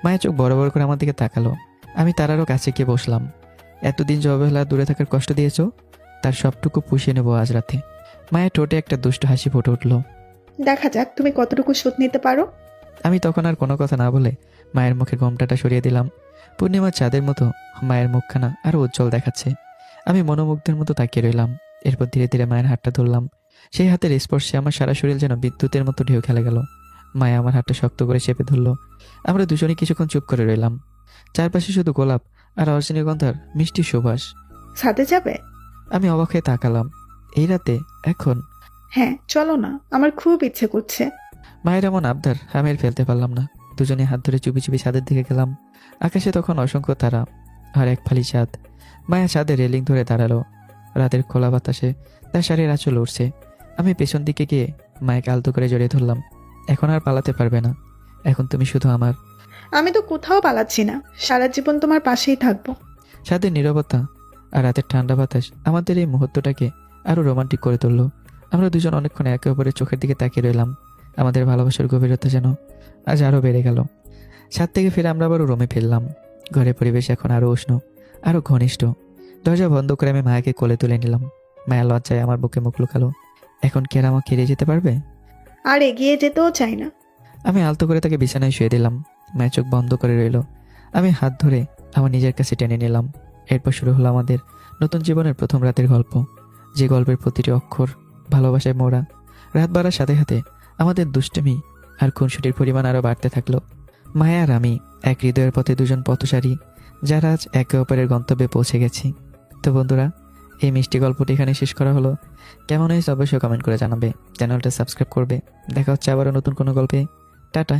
মায়ের চোখ বড় বড় করে আমার দিকে তাকালো। আমি তার আরও কাছে গিয়ে বসলাম। এতদিন যে অবহেলা দূরে থাকার কষ্ট দিয়েছো, তার সবটুকু পুষিয়ে নেবো আজ রাতে। মায়ের ঠোঁটে একটা দুষ্ট হাসি ফুটে উঠলো। দেখা যাক তুমি কতটুকু শোধ নিতে পারো। আমি তখন আর কোনো কথা না বলে মায়ের মুখের ঘোমটাটা সরিয়ে দিলাম। পূর্ণিমার চাঁদের মতো মায়ের মুখখানা আরও উজ্জ্বল দেখাচ্ছে। আমি মনোমুগ্ধের মতো তাকিয়ে রইলাম। এরপর ধীরে ধীরে মায়ের হাতটা ধরলাম। সেই হাতের স্পর্শে আমার সারা শরীর যেন বিদ্যুতের মতো ঢেউ খেলে গেল। মায়া আমার হাতটা শক্ত করে চেপে ধরলো। আমরা দুজনেই কিছুক্ষণ চুপ করে রইলাম। চারপাশে শুধু গোলাপ আর রজনীগন্ধার মিষ্টি সুবাস। সাথে যাবে? আমি অবাক হয়ে তাকালাম। এই রাতে? এখন? হ্যাঁ, চলো না, আমার খুব ইচ্ছে করছে। মায়ের এমন আবদার আমি আর ফেলতে পারলাম না। দুজনে হাত ধরে চুপি চুপি ছাদের দিকে গেলাম। আকাশে তখন অসংখ্য তারা আর এক ফালি চাঁদ। মায়া ছাদের রেলিং ধরে দাঁড়ালো। রাতের খোলা বাতাসে তার শাড়ির আঁচল উঠছে। আমি পেছন দিকে গিয়ে মায়াকে আলতো করে জড়িয়ে ধরলাম। এখন আর পালাতে পারবে না, এখন তুমি শুধু আমার। আমি তো কোথাও পালাচ্ছি না, সারা জীবন তোমার পাশেই থাকবো। ছাদের নীরবতা আর রাতের ঠান্ডা বাতাস আমাদের এই মুহূর্তটাকে আরো রোমান্টিক করে তুললো। আমরা দুজন অনেকক্ষণ একে অপরের চোখের দিকে তাকিয়ে রইলাম। আমাদের ভালোবাসার গভীরতা যেন আজ আরো বেড়ে গেল। ছাদ থেকে ফিরে আমরা আবারও রুমে ফিরলাম। ঘরের পরিবেশ এখন আরো উষ্ণ, আরো ঘনিষ্ঠ। দরজা বন্ধ করে আমি মায়াকে কোলে তুলে নিলাম। মায়া লজ্জায় আমার বুকে মুখ লুকালো। এখন কি আর আমাকে এড়িয়ে যেতে পারবে? আর এগিয়ে যেতেও চাই না। আমি আলতো করে তাকে বিছানায় শুয়ে দিলাম। মায়ের চোখ বন্ধ করে রইল। আমি হাত ধরে আমার নিজের কাছে টেনে নিলাম। এরপর শুরু হলো আমাদের নতুন জীবনের প্রথম রাতের গল্প, যে গল্পের প্রতিটি অক্ষর ভালোবাসায় মোড়া। রাত বাড়ার সাথে সাথে আমাদের দুষ্টুমি আর খুনসুটির পরিমাণ আরও বাড়তে থাকলো। মায়া আর আমি এক হৃদয়ের পথে দুজন পথচারী, যারা আজ একে অপরের গন্তব্যে পৌঁছে গেছি। তো বন্ধুরা, এই মিষ্টি গল্পটি এখানে শেষ করা হলো। কেমন হয়েছে অবশ্যই কমেন্ট করে জানাবে। চ্যানেলটা সাবস্ক্রাইব করবে। দেখা হচ্ছে আবারও নতুন কোনো গল্পে। টাটা।